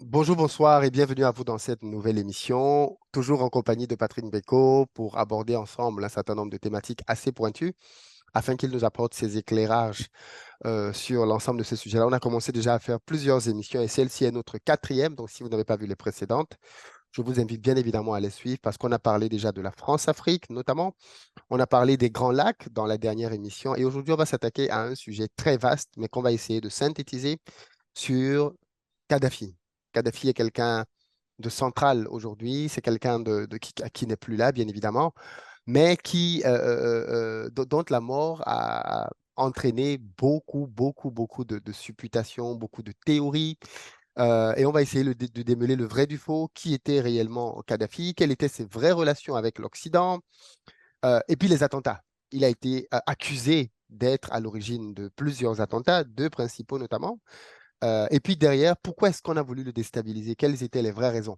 Bonjour, bonsoir et bienvenue à vous dans cette nouvelle émission, toujours en compagnie de Patrick Beko pour aborder ensemble un certain nombre de thématiques assez pointues afin qu'il nous apporte ses éclairages sur l'ensemble de ces sujets-là. On a commencé déjà à faire plusieurs émissions et celle-ci est notre quatrième, donc si vous n'avez pas vu les précédentes, je vous invite bien évidemment à les suivre parce qu'on a parlé déjà de la France-Afrique notamment, on a parlé des Grands Lacs dans la dernière émission et aujourd'hui on va s'attaquer à un sujet très vaste mais qu'on va essayer de synthétiser sur Kadhafi. Kadhafi est quelqu'un de central aujourd'hui, c'est quelqu'un qui n'est plus là, bien évidemment, mais dont la mort a entraîné beaucoup de supputations, beaucoup de théories. Et on va essayer de démêler le vrai du faux, qui était réellement Kadhafi, quelles étaient ses vraies relations avec l'Occident, et puis les attentats. Il a été accusé d'être à l'origine de plusieurs attentats, deux principaux notamment. Et puis derrière, pourquoi est-ce qu'on a voulu le déstabiliser? Quelles étaient les vraies raisons?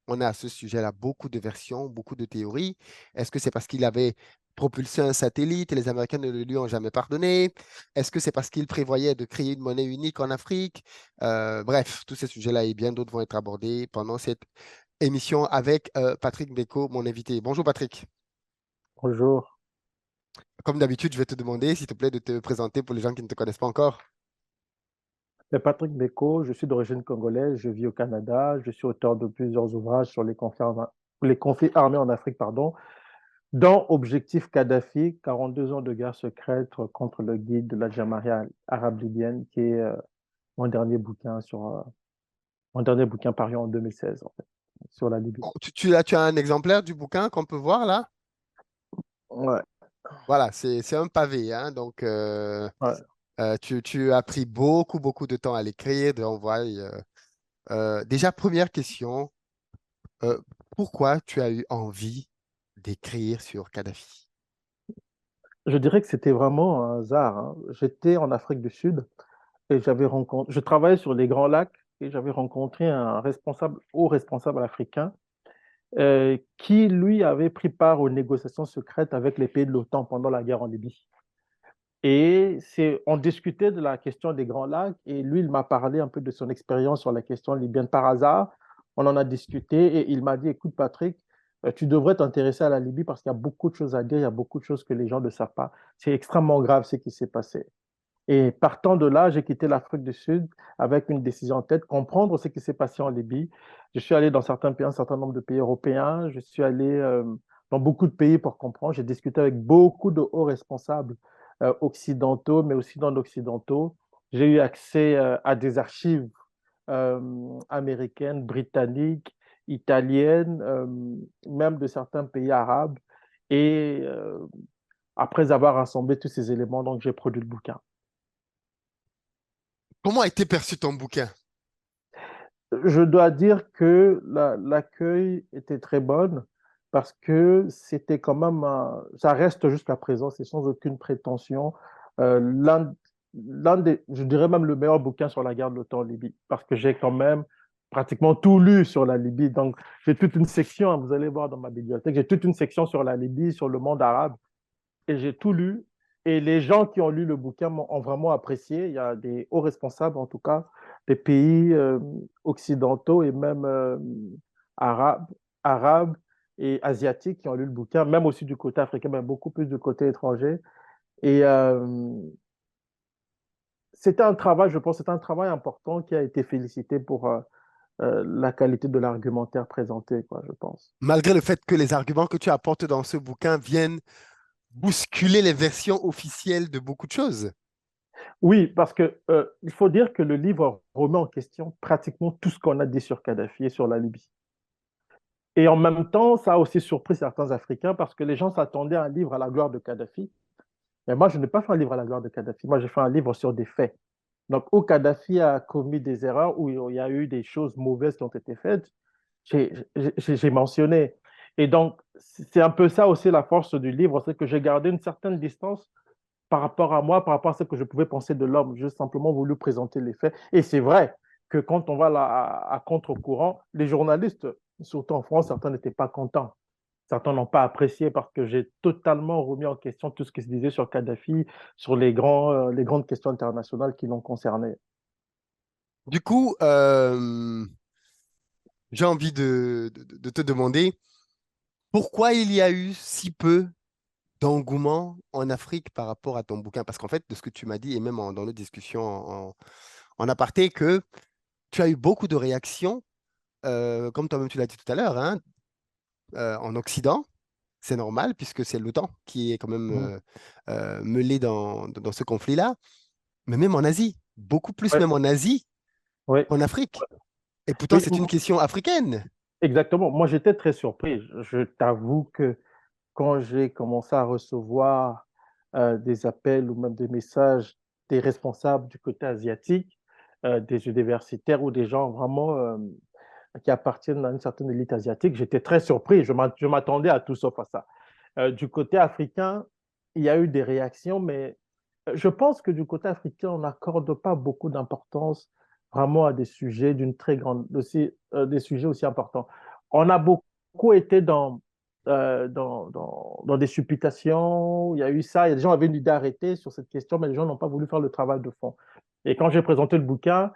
On a à ce sujet-là beaucoup de versions, beaucoup de théories. Est-ce que c'est parce qu'il avait propulsé un satellite et les Américains ne le lui ont jamais pardonné? Est-ce que c'est parce qu'il prévoyait de créer une monnaie unique en Afrique? Bref, tous ces sujets-là et bien d'autres vont être abordés pendant cette émission avec Patrick Beko, mon invité. Bonjour Patrick. Bonjour, Comme d'habitude, je vais te demander, s'il te plaît, de te présenter pour les gens qui ne te connaissent pas encore. c'est Patrick Beko, je suis d'origine congolaise, je vis au Canada, je suis auteur de plusieurs ouvrages sur les conflits armés en Afrique, pardon, dont Objectif Kadhafi, 42 ans de guerre secrète contre le guide de la Jamaria arabe-libyenne, qui est mon dernier bouquin paru en 2016, en fait, sur la Libye. Tu as un exemplaire du bouquin qu'on peut voir là? Ouais, Voilà, c'est un pavé, hein, donc ouais. tu as pris beaucoup de temps à l'écrire, déjà, première question, euh, pourquoi tu as eu envie d'écrire sur Kadhafi? Je dirais que c'était vraiment un hasard, hein. J'étais en Afrique du Sud et je travaillais sur les Grands Lacs et j'avais rencontré haut responsable africain qui, lui, avait pris part aux négociations secrètes avec les pays de l'OTAN pendant la guerre en Libye. On discutait de la question des Grands Lacs et lui, il m'a parlé un peu de son expérience sur la question libyenne par hasard. On en a discuté et il m'a dit, écoute Patrick, tu devrais t'intéresser à la Libye parce qu'il y a beaucoup de choses à dire, il y a beaucoup de choses que les gens ne savent pas. C'est extrêmement grave ce qui s'est passé. Et partant de là, j'ai quitté l'Afrique du Sud avec une décision en tête, comprendre ce qui s'est passé en Libye. Je suis allé dans certains pays, un certain nombre de pays européens. Je suis allé dans beaucoup de pays pour comprendre. J'ai discuté avec beaucoup de hauts responsables occidentaux, mais aussi non occidentaux. J'ai eu accès à des archives américaines, britanniques, italiennes, même de certains pays arabes. Et après avoir rassemblé tous ces éléments, donc j'ai produit le bouquin. Comment a été perçu ton bouquin? Je dois dire que l'accueil était très bonne parce que c'était quand même, ça reste jusqu'à présent, c'est sans aucune prétention, l'un, je dirais même le meilleur bouquin sur la guerre de l'OTAN en Libye parce que j'ai quand même pratiquement tout lu sur la Libye. Donc, j'ai toute une section, hein, vous allez voir dans ma bibliothèque, j'ai toute une section sur la Libye, sur le monde arabe et j'ai tout lu. Et les gens qui ont lu le bouquin ont vraiment apprécié. Il y a des hauts responsables, en tout cas, des pays occidentaux et même arabes, arabes et asiatiques qui ont lu le bouquin, même aussi du côté africain, mais beaucoup plus du côté étranger. Et c'était un travail, je pense, c'est un travail important qui a été félicité pour la qualité de l'argumentaire présenté, quoi, je pense. Malgré le fait que les arguments que tu apportes dans ce bouquin viennent bousculer les versions officielles de beaucoup de choses. Oui, parce que il faut dire que le livre remet en question pratiquement tout ce qu'on a dit sur Kadhafi et sur la Libye. Et en même temps, ça a aussi surpris certains Africains parce que les gens s'attendaient à un livre à la gloire de Kadhafi. Mais moi, je n'ai pas fait un livre à la gloire de Kadhafi. Moi, j'ai fait un livre sur des faits. Donc, où Kadhafi a commis des erreurs, où il y a eu des choses mauvaises qui ont été faites, j'ai mentionné. Et donc, c'est un peu ça aussi la force du livre, c'est que j'ai gardé une certaine distance par rapport à moi, par rapport à ce que je pouvais penser de l'homme. J'ai simplement voulu présenter les faits. Et c'est vrai que quand on va là à contre-courant, les journalistes, surtout en France, certains n'étaient pas contents. Certains n'ont pas apprécié parce que j'ai totalement remis en question tout ce qui se disait sur Kadhafi, sur les grandes questions internationales qui l'ont concerné. Du coup, j'ai envie de te demander pourquoi il y a eu si peu d'engouement en Afrique par rapport à ton bouquin? Parce qu'en fait, de ce que tu m'as dit, et même dans nos discussions en aparté, que tu as eu beaucoup de réactions, comme toi-même tu l'as dit tout à l'heure, hein, en Occident. C'est normal puisque c'est l'OTAN qui est quand même Mhm. mêlé dans ce conflit-là, mais même en Asie, beaucoup plus Ouais, même en Asie ouais. qu'en Afrique. Et pourtant, Oui, c'est une question africaine. exactement. Moi, j'étais très surpris. Je t'avoue que quand j'ai commencé à recevoir des appels ou même des messages des responsables du côté asiatique, des universitaires ou des gens vraiment qui appartiennent à une certaine élite asiatique, j'étais très surpris. Je m'attendais à tout sauf à ça. Du côté africain, il y a eu des réactions, mais je pense que du côté africain, on n'accorde pas beaucoup d'importance vraiment à des sujets d'une très grande, aussi, des sujets aussi importants. On a beaucoup été dans des supputations, il y a eu ça, il y a des gens qui avaient une idée arrêtée sur cette question, mais les gens n'ont pas voulu faire le travail de fond. Et quand j'ai présenté le bouquin,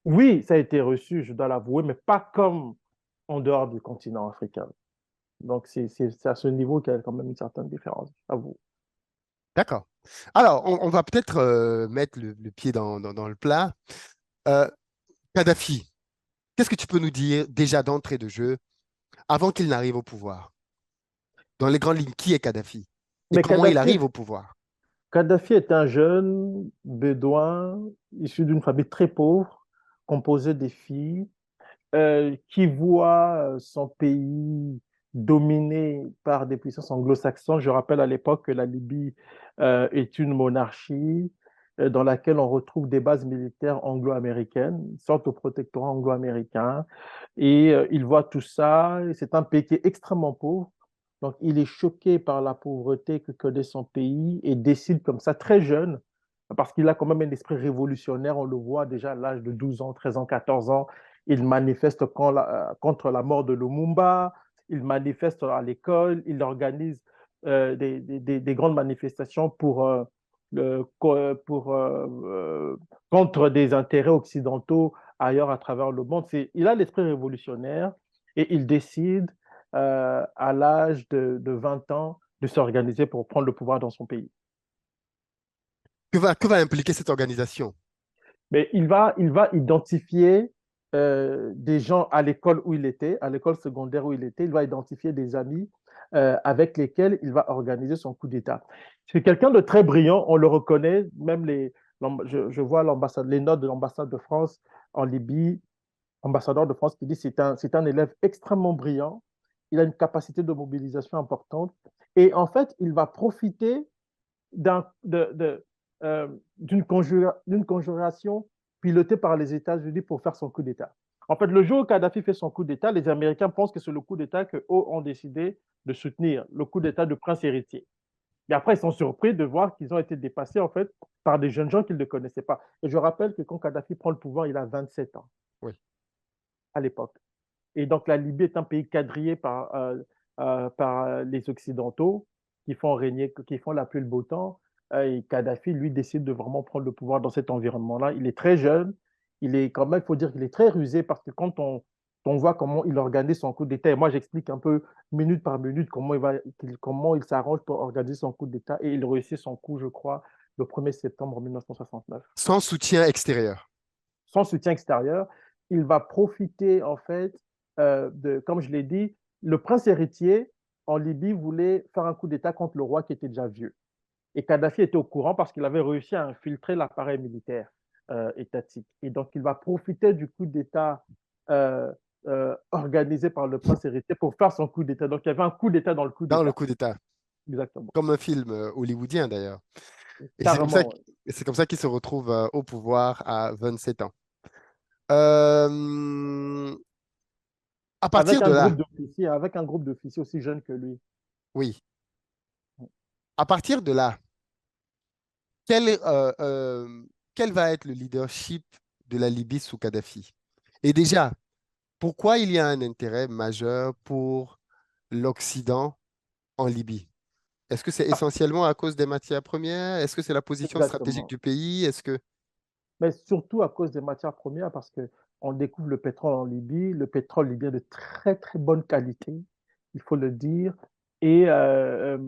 oui, ça a été reçu, je dois l'avouer, mais pas comme en dehors du continent africain. Donc, c'est à ce niveau qu'il y a quand même une certaine différence, j'avoue. D'accord. Alors, on va peut-être mettre le pied dans le plat. Euh, Kadhafi, qu'est-ce que tu peux nous dire déjà d'entrée de jeu avant qu'il n'arrive au pouvoir? Dans les grandes lignes, qui est Kadhafi et Mais comment il arrive au pouvoir? Kadhafi est un jeune bédouin issu d'une famille très pauvre, composée des filles, qui voit son pays dominé par des puissances anglo-saxonnes. Je rappelle à l'époque que la Libye est une monarchie dans laquelle on retrouve des bases militaires anglo-américaines, une sorte de protectorat anglo-américain. Et il voit tout ça. C'est un pays qui est extrêmement pauvre. Donc, il est choqué par la pauvreté que connaît son pays et décide comme ça, très jeune, parce qu'il a quand même un esprit révolutionnaire. On le voit déjà à l'âge de 12 ans, 13 ans, 14 ans. Il manifeste contre la mort de Lumumba. Il manifeste à l'école. Il organise des grandes manifestations pour contre des intérêts occidentaux ailleurs à travers le monde. Il a l'esprit révolutionnaire et il décide à l'âge de 20 ans de s'organiser pour prendre le pouvoir dans son pays. Que va impliquer cette organisation? Mais il va identifier des gens à l'école où il était, à l'école secondaire où il était. Il va identifier des amis avec lesquels il va organiser son coup d'État. C'est quelqu'un de très brillant, on le reconnaît, même je vois les notes de l'ambassade de France en Libye, ambassadeur de France, qui dit que c'est un élève extrêmement brillant, il a une capacité de mobilisation importante, et en fait, il va profiter d'une conjuration pilotée par les États-Unis pour faire son coup d'État. En fait, le jour où Kadhafi fait son coup d'État, les Américains pensent que c'est le coup d'État qu'eux ont décidé de soutenir, le coup d'État de prince héritier. Et après, ils sont surpris de voir qu'ils ont été dépassés, en fait, par des jeunes gens qu'ils ne connaissaient pas. Et je rappelle que quand Kadhafi prend le pouvoir, il a 27 ans Oui. à l'époque. Et donc, la Libye est un pays quadrillé par les Occidentaux qui font régner, qui font la pluie le beau temps. Et Kadhafi, lui, décide de vraiment prendre le pouvoir dans cet environnement-là. Il est très jeune. Il est quand même, il faut dire qu'il est très rusé parce que quand on voit comment il organise son coup d'État, et moi, j'explique un peu minute par minute comment il s'arrange pour organiser son coup d'État. Et il réussit son coup, je crois, le 1er septembre 1969 Sans soutien extérieur. sans soutien extérieur, il va profiter en fait comme je l'ai dit, le prince héritier en Libye voulait faire un coup d'État contre le roi qui était déjà vieux. Et Kadhafi était au courant parce qu'il avait réussi à infiltrer l'appareil militaire étatique. Et donc, il va profiter du coup d'État organisé par le prince héritier pour faire son coup d'État. Donc, il y avait un coup d'État dans le coup Dans le d'État. coup d'État, Exactement. comme un film hollywoodien d'ailleurs. Et Carrément. c'est comme ça qu'il se retrouve au pouvoir à 27 ans. Euh, à partir de là, Avec un groupe d'officiers aussi jeunes que lui. oui, à partir de là, quel, quel va être le leadership de la Libye sous Kadhafi? Et déjà, pourquoi il y a un intérêt majeur pour l'Occident en Libye? Est-ce que c'est Ah, essentiellement à cause des matières premières? Est-ce que c'est la position stratégique exactement. du pays? Est-ce que... Mais surtout à cause des matières premières, parce que On découvre le pétrole en Libye. Le pétrole libyen de très, très bonne qualité, il faut le dire. Et euh,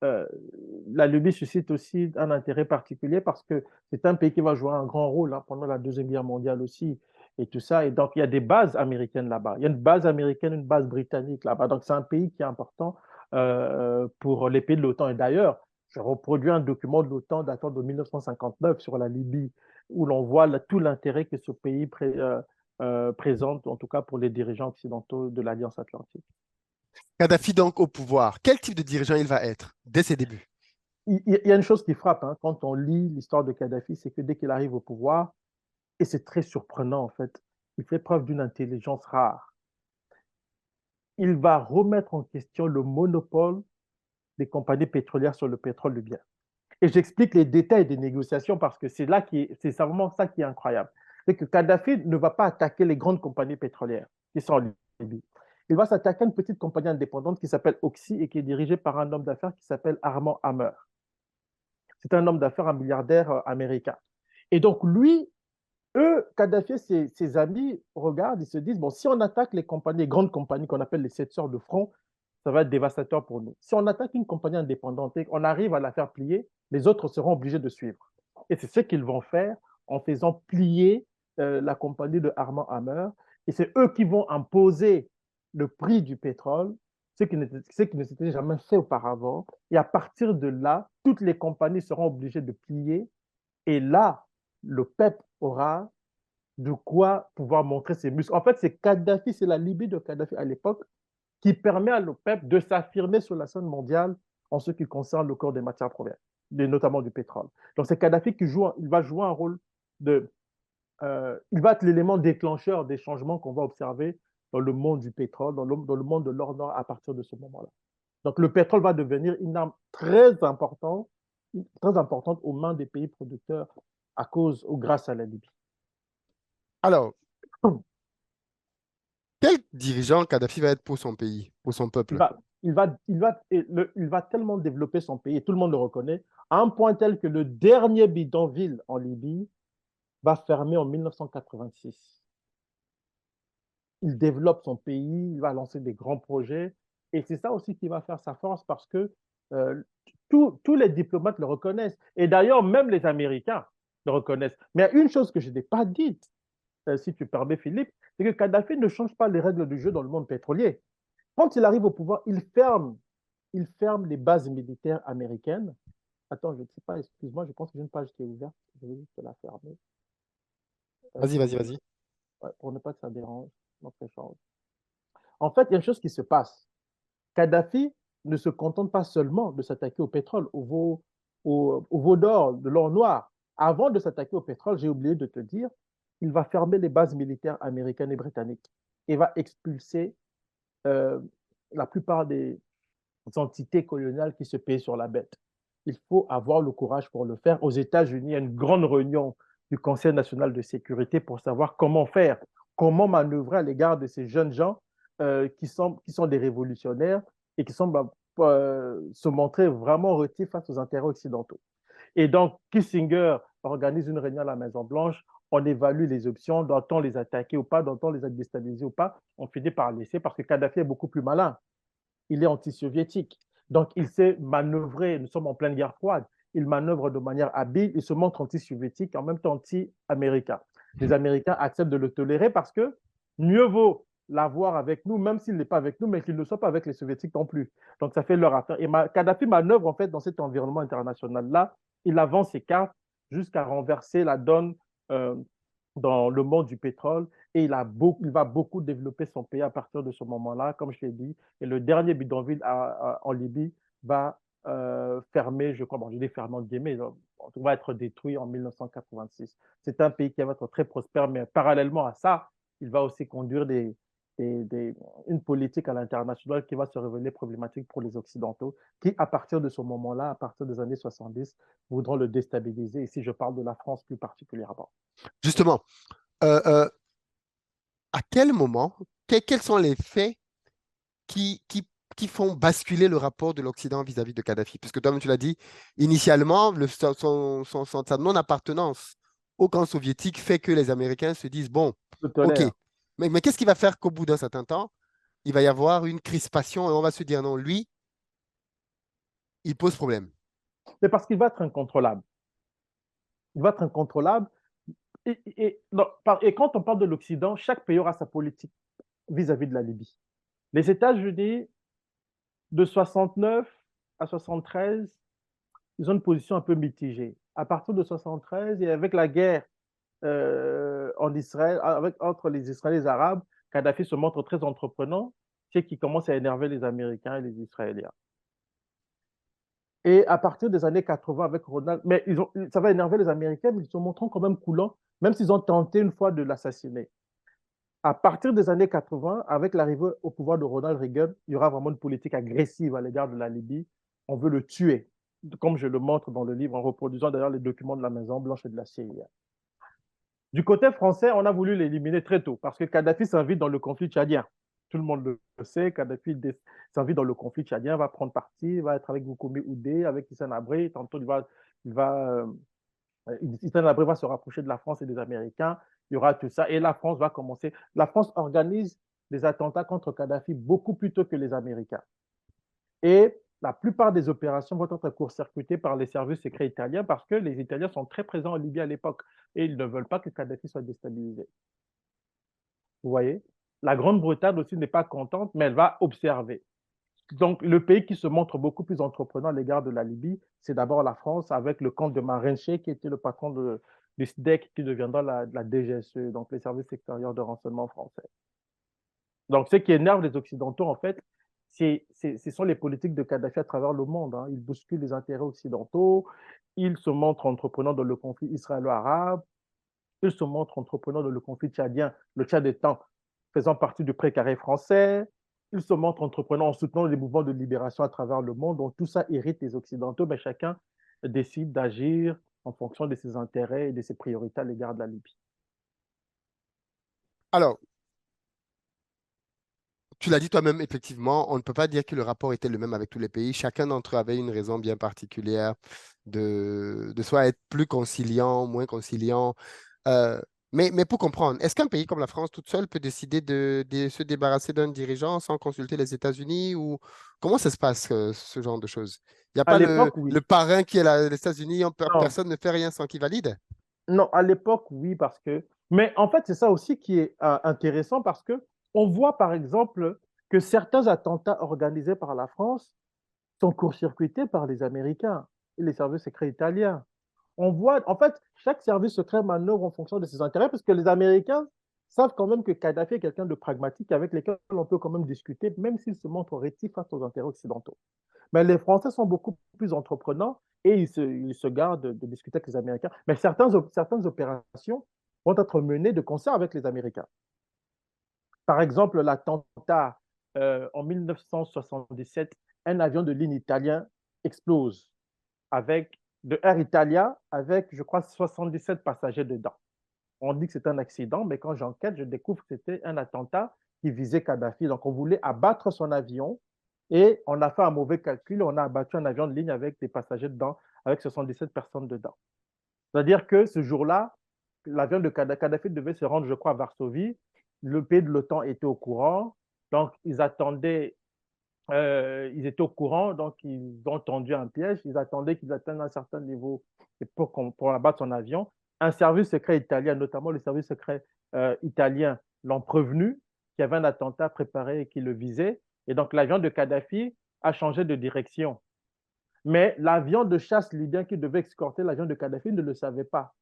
la Libye suscite aussi un intérêt particulier parce que c'est un pays qui va jouer un grand rôle hein, pendant la Deuxième Guerre mondiale aussi et tout ça. Et donc, il y a des bases américaines là-bas. Il y a une base américaine, une base britannique là-bas. Donc, c'est un pays qui est important pour les pays de l'OTAN. Et d'ailleurs, je reproduis un document de l'OTAN datant de 1959 sur la Libye où l'on voit tout l'intérêt que ce pays présente, en tout cas pour les dirigeants occidentaux de l'Alliance Atlantique. Kadhafi donc au pouvoir. Quel type de dirigeant il va être dès ses débuts? Il y a une chose qui frappe hein, quand on lit l'histoire de Kadhafi, c'est que dès qu'il arrive au pouvoir, et c'est très surprenant en fait, il fait preuve d'une intelligence rare. Il va remettre en question le monopole des compagnies pétrolières sur le pétrole libyen. Et j'explique les détails des négociations parce que c'est vraiment ça qui est incroyable. C'est que Kadhafi ne va pas attaquer les grandes compagnies pétrolières qui sont en Libye. Il va s'attaquer à une petite compagnie indépendante qui s'appelle Oxy et qui est dirigée par un homme d'affaires qui s'appelle Armand Hammer. C'est un homme d'affaires, un milliardaire américain. Et donc, lui, eux, Kadhafi et ses amis regardent, ils se disent, bon, si on attaque les grandes compagnies qu'on appelle les sept sœurs de front, ça va être dévastateur pour nous. Si on attaque une compagnie indépendante et qu'on arrive à la faire plier, les autres seront obligés de suivre. Et c'est ce qu'ils vont faire en faisant plier la compagnie de Armand Hammer. Et c'est eux qui vont imposer le prix du pétrole, ce qui ne s'était jamais fait auparavant. Et à partir de là, toutes les compagnies seront obligées de plier. Et là, le peuple aura de quoi pouvoir montrer ses muscles. En fait, c'est Kadhafi, c'est la Libye de Kadhafi à l'époque qui permet à l'OPEP de s'affirmer sur la scène mondiale en ce qui concerne le cours des matières premières, notamment du pétrole. Donc c'est Kadhafi il va jouer un rôle il va être l'élément déclencheur des changements qu'on va observer dans le monde du pétrole, dans le monde de l'or-nord à partir de ce moment-là. Donc le pétrole va devenir une arme très importante aux mains des pays producteurs à cause ou grâce à la Libye. Alors, quel dirigeant Kadhafi va être pour son pays, pour son il peuple? va, il va tellement développer son pays, et tout le monde le reconnaît, à un point tel que le dernier bidonville en Libye va fermer en 1986. Il développe son pays, il va lancer des grands projets, et c'est ça aussi qui va faire sa force parce que euh, tous les diplomates le reconnaissent. Et d'ailleurs, même les Américains le reconnaissent. Mais il y a une chose que je n'ai pas dite, si tu permets, Philippe, c'est que Kadhafi ne change pas les règles du jeu dans le monde pétrolier. Quand il arrive au pouvoir, il ferme les bases militaires américaines. Attends, je ne sais pas, excuse-moi, je pense que j'ai une page qui est ouverte. Je vais juste la fermer Vas-y, vas-y, vas-y. ouais, pour ne pas que ça dérange notre échange. En fait, il y a une chose qui se passe. Kadhafi ne se contente pas seulement de s'attaquer au pétrole, au veau d'or, de l'or noir. Avant de s'attaquer au pétrole, j'ai oublié de te dire, il va fermer les bases militaires américaines et britanniques et va expulser euh, la plupart des entités coloniales qui se paient sur la bête. Il faut avoir le courage pour le faire. Aux États-Unis, il y a une grande réunion du Conseil national de sécurité pour savoir comment faire, comment manœuvrer à l'égard de ces jeunes gens qui sont des révolutionnaires et qui semblent se montrer vraiment retifs face aux intérêts occidentaux. Et donc, Kissinger organise une réunion à la Maison-Blanche, on évalue les options, doit-on les attaquer ou pas, doit-on les déstabiliser ou pas. On finit par laisser parce que Kadhafi est beaucoup plus malin, il est anti-soviétique. Donc, il sait manœuvrer. Nous sommes en pleine guerre froide. Il manœuvre de manière habile. Il se montre anti-soviétique et en même temps anti-américain. Les Américains acceptent de le tolérer parce que mieux vaut l'avoir avec nous, même s'il n'est pas avec nous, mais qu'il ne soit pas avec les soviétiques non plus. Donc, ça fait leur affaire. Et Kadhafi manœuvre en fait dans cet environnement international-là. Il avance ses cartes jusqu'à renverser la donne euh, dans le monde du pétrole et il va beaucoup développer son pays à partir de ce moment-là, comme je l'ai dit. Et le dernier bidonville en Libye va fermer, je crois, bon, je dis fermer en guillemets, va être détruit en 1986. C'est un pays qui va être très prospère, mais parallèlement à ça, il va aussi conduire une politique à l'international qui va se révéler problématique pour les Occidentaux, qui, à partir de ce moment-là, à partir des années 70, voudront le déstabiliser. Ici, je parle de la France plus particulièrement. Justement, euh, euh, à quel moment, quels sont les faits qui, qui, qui font basculer le rapport de l'Occident vis-à-vis de Kadhafi? Puisque toi-même, tu l'as dit, initialement, sa non-appartenance au camp soviétique fait que les Américains se disent, bon, le OK, tolère. mais qu'est-ce qui va faire qu'au bout d'un certain temps, il va y avoir une crispation et on va se dire, non, lui, il pose problème. C'est parce qu'il va être incontrôlable. Il va être incontrôlable. Non, et quand on parle de l'Occident, chaque pays aura sa politique vis-à-vis de la Libye. Les États-Unis, de 69 à 73, ils ont une position un peu mitigée. À partir de 73, et avec la guerre en Israël, entre les Israéliens et les Arabes, Kadhafi se montre très entreprenant, ce qui commence à énerver les Américains et les Israéliens. Et à partir des années 80 avec Ronald, mais ça va énerver les Américains, mais ils se montrant quand même coulants, même s'ils ont tenté une fois de l'assassiner. À partir des années 80, avec l'arrivée au pouvoir de Ronald Reagan, il y aura vraiment une politique agressive à l'égard de la Libye. On veut le tuer, comme je le montre dans le livre, en reproduisant d'ailleurs les documents de la Maison-Blanche et de la CIA. Du côté français, on a voulu l'éliminer très tôt parce que Kadhafi s'invite dans le conflit tchadien. Tout le monde le sait, Kadhafi s'invite dans le conflit tchadien, va prendre parti, va être avec Goukoumé Oudé, avec Hissène Habré. Tantôt, Hissène Habré va se rapprocher de la France et des Américains. Il y aura tout ça. Et la France va commencer. La France organise des attentats contre Kadhafi beaucoup plus tôt que les Américains. Et la plupart des opérations vont être court-circuitées par les services secrets italiens parce que les Italiens sont très présents en Libye à l'époque et ils ne veulent pas que Kadhafi soit déstabilisé. Vous voyez? La Grande-Bretagne aussi n'est pas contente, mais elle va observer. Donc, le pays qui se montre beaucoup plus entreprenant à l'égard de la Libye, c'est d'abord la France avec le comte de Marenché, qui était le patron du SDEC, qui deviendra la DGSE, donc les services extérieurs de renseignement français. Donc, ce qui énerve les Occidentaux, en fait, ce sont les politiques de Kadhafi à travers le monde. Hein. Il bouscule les intérêts occidentaux, il se montre entreprenant dans le conflit israélo-arabe, il se montre entreprenant dans le conflit tchadien, le Tchad étant faisant partie du précaré français. Il se montre entreprenant en soutenant les mouvements de libération à travers le monde. Donc tout ça irrite les Occidentaux, mais chacun décide d'agir en fonction de ses intérêts et de ses priorités à l'égard de la Libye. Alors, tu l'as dit toi-même, effectivement, on ne peut pas dire que le rapport était le même avec tous les pays. Chacun d'entre eux avait une raison bien particulière de soit être plus conciliant, moins conciliant. Euh, mais pour comprendre, est-ce qu'un pays comme la France toute seule peut décider de se débarrasser d'un dirigeant sans consulter les États-Unis ou comment ça se passe, ce genre de choses? Il n'y a À pas l'époque, le oui. parrain qui est les États-Unis, Non, personne ne fait rien sans qu'il valide? non, à l'époque, oui, parce que. Mais en fait, c'est ça aussi qui est intéressant parce que on voit, par exemple, que certains attentats organisés par la France sont court-circuités par les Américains et les services secrets italiens. On voit, en fait, chaque service secret manœuvre en fonction de ses intérêts, parce que les Américains savent quand même que Kadhafi est quelqu'un de pragmatique avec lequel on peut quand même discuter, même s'il se montre rétif face aux intérêts occidentaux. Mais les Français sont beaucoup plus entreprenants et ils se gardent de discuter avec les Américains. Mais certaines opérations vont être menées de concert avec les Américains. Par exemple, l'attentat en 1977, un avion de ligne italien explose de Air Italia avec, je crois, 77 passagers dedans. On dit que c'est un accident, mais quand j'enquête, je découvre que c'était un attentat qui visait Kadhafi. Donc, on voulait abattre son avion et on a fait un mauvais calcul. On a abattu un avion de ligne avec des passagers dedans, avec 77 personnes dedans. C'est-à-dire que ce jour-là, l'avion de Kadhafi devait se rendre, je crois, à Varsovie. Le pays de l'OTAN était au courant. Donc, ils étaient au courant, donc ils ont tendu un piège. Ils attendaient qu'ils atteignent un certain niveau pour abattre son avion. Un service secret italien, notamment le service secret italien, l'ont prévenu qu'il y avait un attentat préparé et qui le visait. Et donc l'avion de Kadhafi a changé de direction. Mais l'avion de chasse libyen qui devait escorter l'avion de Kadhafi ne le savait pas.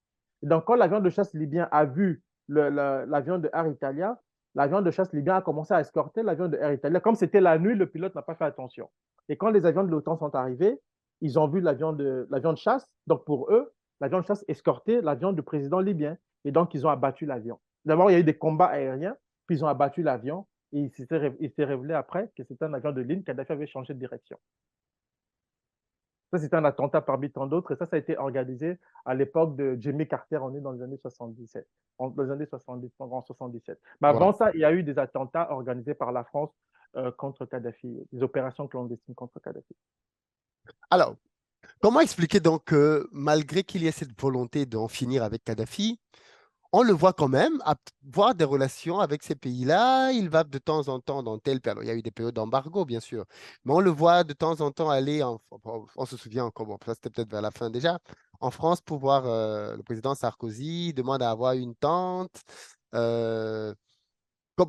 Et donc, quand l'avion de chasse libyen a vu l'avion de Air Italia, l'avion de chasse libyen a commencé à escorter l'avion de Air Italia. Comme c'était la nuit, le pilote n'a pas fait attention. Et quand les avions de l'OTAN sont arrivés, ils ont vu l'avion de chasse. Donc, pour eux, l'avion de chasse escortait l'avion du président libyen. Et donc, ils ont abattu l'avion. D'abord, il y a eu des combats aériens, puis ils ont abattu l'avion. Et il s'est révélé après que c'était un avion de ligne. Kadhafi avait changé de direction. Ça, c'était un attentat parmi tant d'autres. Et ça a été organisé à l'époque de Jimmy Carter. On est dans les années 77. Dans les années 70, en 77. Mais Wow. avant ça, il y a eu des attentats organisés par la France contre Kadhafi, des opérations clandestines contre Kadhafi. Alors, Comment expliquer donc que malgré qu'il y ait cette volonté d'en finir avec Kadhafi, on le voit quand même avoir des relations avec ces pays-là. Il va de temps en temps dans tel pays. Alors, il y a eu des périodes d'embargo, bien sûr, mais on le voit de temps en temps aller, on se souvient encore, bon, ça c'était peut-être vers la fin déjà, en France pour voir le président Sarkozy, demande à avoir une tente. Euh,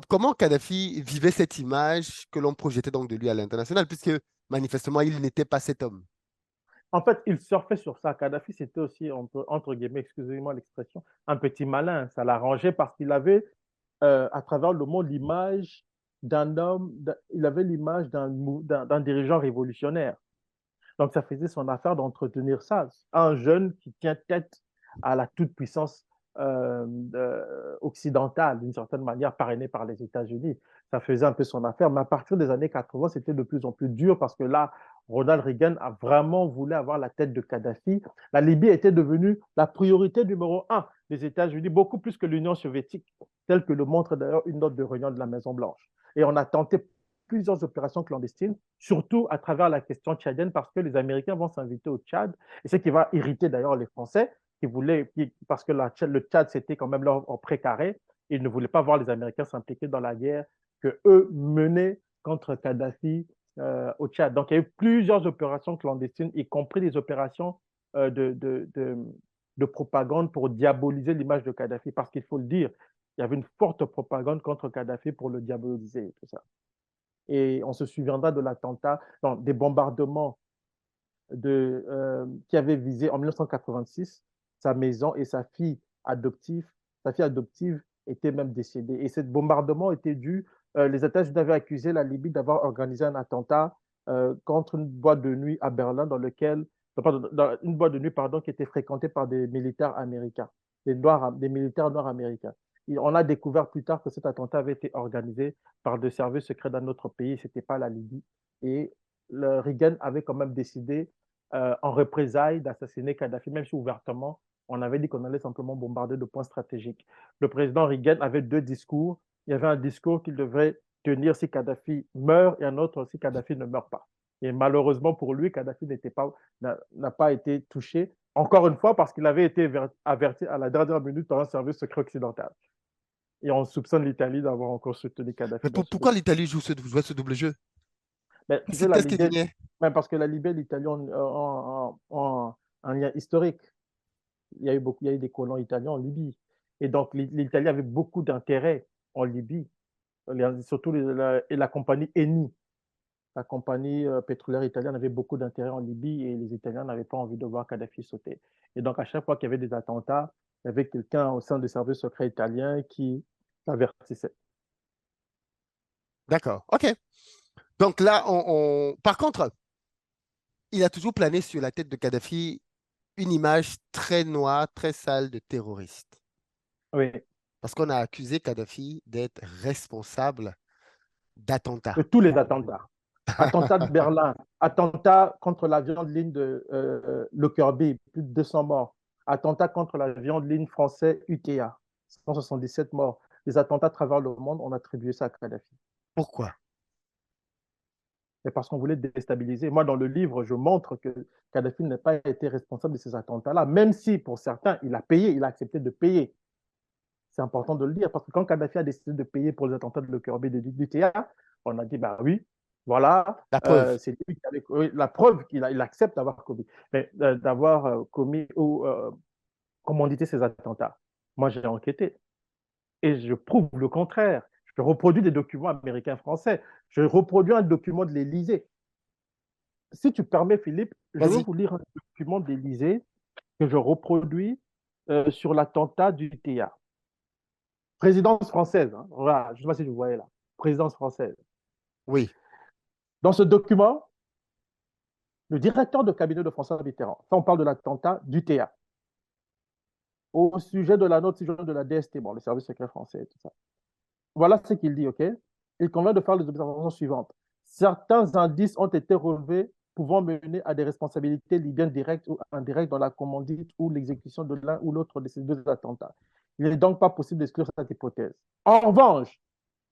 comment Kadhafi vivait cette image que l'on projetait donc de lui à l'international, puisque manifestement, il n'était pas cet homme. En fait, il surfait sur ça. Kadhafi, c'était aussi, entre guillemets, excusez-moi l'expression, un petit malin. Ça l'arrangeait parce qu'il avait, à travers le monde, l'image d'un homme, il avait l'image d'un dirigeant révolutionnaire. Donc, ça faisait son affaire d'entretenir ça. Un jeune qui tient tête à la toute-puissance occidentale, d'une certaine manière, parrainé par les États-Unis. Ça faisait un peu son affaire. Mais à partir des années 80, c'était de plus en plus dur parce que là, Ronald Reagan a vraiment voulu avoir la tête de Kadhafi. La Libye était devenue la priorité numéro un des États-Unis, beaucoup plus que l'Union soviétique, telle que le montre d'ailleurs une note de réunion de la Maison-Blanche. Et on a tenté plusieurs opérations clandestines, surtout à travers la question tchadienne, parce que les Américains vont s'inviter au Tchad, et ce qui va irriter d'ailleurs les Français, parce que le Tchad, c'était quand même leur précaré, ils ne voulaient pas voir les Américains s'impliquer dans la guerre que eux menaient contre Kadhafi au Tchad. Donc, il y a eu plusieurs opérations clandestines, y compris des opérations de propagande pour diaboliser l'image de Kadhafi, parce qu'il faut le dire, il y avait une forte propagande contre Kadhafi pour le diaboliser et tout ça. Et on se souviendra de l'attentat, des bombardements qui avaient visé en 1986 sa maison et sa fille adoptive. Sa fille adoptive était même décédée. Et ce bombardement était dû, les États-Unis avaient accusé la Libye d'avoir organisé un attentat contre une boîte de nuit à Berlin dans une boîte de nuit pardon, qui était fréquentée par des militaires américains, des militaires nord-américains. Et on a découvert plus tard que cet attentat avait été organisé par des services secrets d'un autre pays, ce n'était pas la Libye. Et Reagan avait quand même décidé en représailles d'assassiner Kadhafi, même si ouvertement, on avait dit qu'on allait simplement bombarder de points stratégiques. Le président Reagan avait deux discours. Il y avait un discours qu'il devrait tenir si Kadhafi meurt et un autre si Kadhafi ne meurt pas. Et malheureusement pour lui, Kadhafi n'a pas été touché, encore une fois, parce qu'il avait été averti à la dernière minute par un service secret occidental. Et on soupçonne l'Italie d'avoir encore soutenu Mais Kadhafi dans ce pourquoi dossier. l'Italie joue ce double jeu? Mais tu sais, la C'était ce qui Libye, gagnait. parce que la Libye et l'Italie ont un lien historique. Il y a eu des colons italiens en Libye. Et donc, l'Italie avait beaucoup d'intérêt en Libye, surtout et la compagnie Eni, la compagnie pétrolière italienne avait beaucoup d'intérêt en Libye et les Italiens n'avaient pas envie de voir Kadhafi sauter. Et donc, à chaque fois qu'il y avait des attentats, il y avait quelqu'un au sein des services secrets italiens qui avertissait. D'accord. OK. Donc là, par contre, il a toujours plané sur la tête de Kadhafi une image très noire, très sale de terroriste. Oui, Parce qu'on a accusé Kadhafi d'être responsable de d'attentats. tous les attentats. Attentat de Berlin, attentat contre l'avion de ligne de Lockerbie, plus de 200 morts. Attentat contre l'avion de ligne français UTA, 177 morts. Les attentats à travers le monde, on attribué ça à Kadhafi. Pourquoi? Mais parce qu'on voulait déstabiliser. Moi, dans le livre, je montre que Kadhafi n'a pas été responsable de ces attentats-là, même si pour certains, il a payé, il a accepté de payer. C'est important de le dire, parce que quand Kadhafi a décidé de payer pour les attentats de Lockerbie et de l'UTA, on a dit, bah oui, voilà, La preuve. c'est lui qui avait la preuve qu'il accepte d'avoir commis, commis ou commandité ces attentats. Moi, j'ai enquêté et je prouve le contraire. Je reproduis des documents américains français. Je reproduis un document de l'Élysée. Si tu permets, Philippe, je vais Vas-y. vous lire un document de l'Élysée que je reproduis sur l'attentat du TA. Présidence française, hein. Voilà, je ne sais pas si vous voyez là. Présidence française. Oui. Dans ce document, le directeur de cabinet de François Mitterrand, ça on parle de l'attentat du TA, au sujet de la note de la DST, bon, le service secret français et tout ça. Voilà ce qu'il dit, OK? Il convient de faire les observations suivantes. Certains indices ont été relevés pouvant mener à des responsabilités libyennes directes ou indirectes dans la commandite ou l'exécution de l'un ou l'autre de ces deux attentats. Il n'est donc pas possible d'exclure cette hypothèse. En revanche,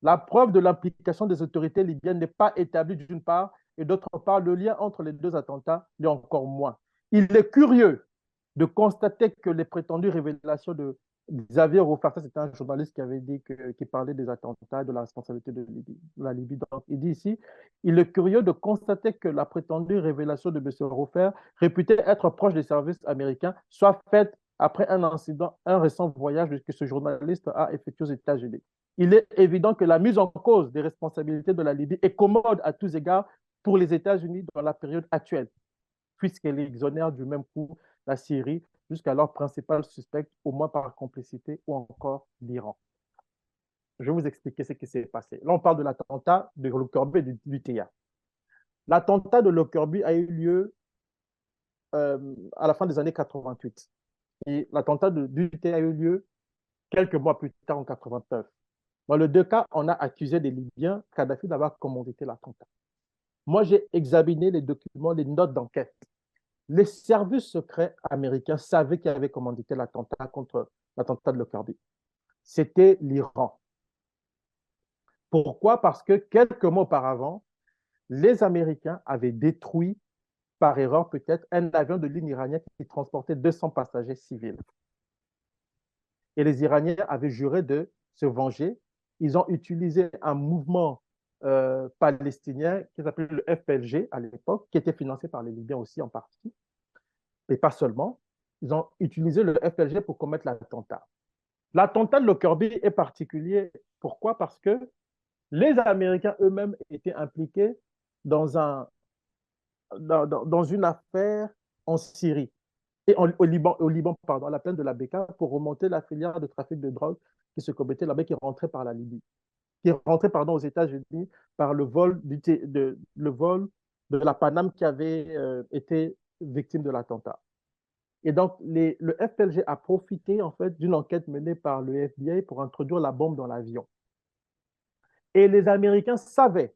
la preuve de l'implication des autorités libyennes n'est pas établie d'une part, et d'autre part, le lien entre les deux attentats l'est encore moins. Il est curieux de constater que les prétendues révélations de Xavier Rofar, ça c'était un journaliste qui avait dit qui parlait des attentats, de la responsabilité de la Libye. Donc, il dit ici, il est curieux de constater que la prétendue révélation de M. Roffer, réputé être proche des services américains, soit faite après un incident, un récent voyage que ce journaliste a effectué aux États-Unis. Il est évident que la mise en cause des responsabilités de la Libye est commode à tous égards pour les États-Unis dans la période actuelle, puisqu'elle exonère du même coup la Syrie, jusqu'alors principal suspect, au moins par complicité, ou encore l'Iran. Je vais vous expliquer ce qui s'est passé. Là, on parle de l'attentat de Lockerbie et du l'UTA. L'attentat de Lockerbie a eu lieu à la fin des années 88. Et l'attentat de l'UTA a eu lieu quelques mois plus tard, en 89. Dans les deux cas, on a accusé des Libyens, Kadhafi, d'avoir commandité l'attentat. Moi, j'ai examiné les documents, les notes d'enquête. Les services secrets américains savaient qui avait commandité l'attentat contre l'attentat de Lockerbie. C'était l'Iran. Pourquoi? Parce que quelques mois auparavant, les Américains avaient détruit, par erreur peut-être, un avion de ligne iranien qui transportait 200 passagers civils. Et les Iraniens avaient juré de se venger. Ils ont utilisé un mouvement palestinien qui s'appelait le FPLG à l'époque, qui était financé par les Libyens aussi en partie, et pas seulement. Ils ont utilisé le FPLG pour commettre l'attentat. L'attentat de Lockerbie est particulier. Pourquoi? Parce que les Américains eux-mêmes étaient impliqués dans, dans une affaire en Syrie et au Liban pardon, à la plaine de la Beka pour remonter la filière de trafic de drogue qui se commettait là-bas, qui rentrait par la Libye, qui rentrait pardon, aux États-Unis par le vol de la Paname qui avait été victime de l'attentat. Et donc, le FLG a profité en fait d'une enquête menée par le FBI pour introduire la bombe dans l'avion. Et les Américains savaient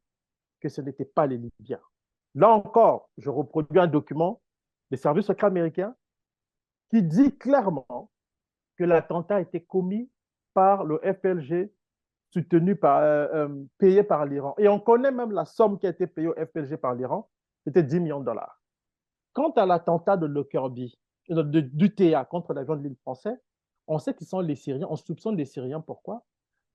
que ce n'étaient pas les Libyens. Là encore, je reproduis un document des services secrets américains qui dit clairement que l'attentat a été commis par le FLG, soutenu par, payé par l'Iran. Et on connaît même la somme qui a été payée au FLG par l'Iran, c'était 10 millions de dollars. Quant à l'attentat de Lockerbie, d'UTA contre l'avion de l'île français, on sait qu'ils sont les Syriens, on soupçonne les Syriens. Pourquoi?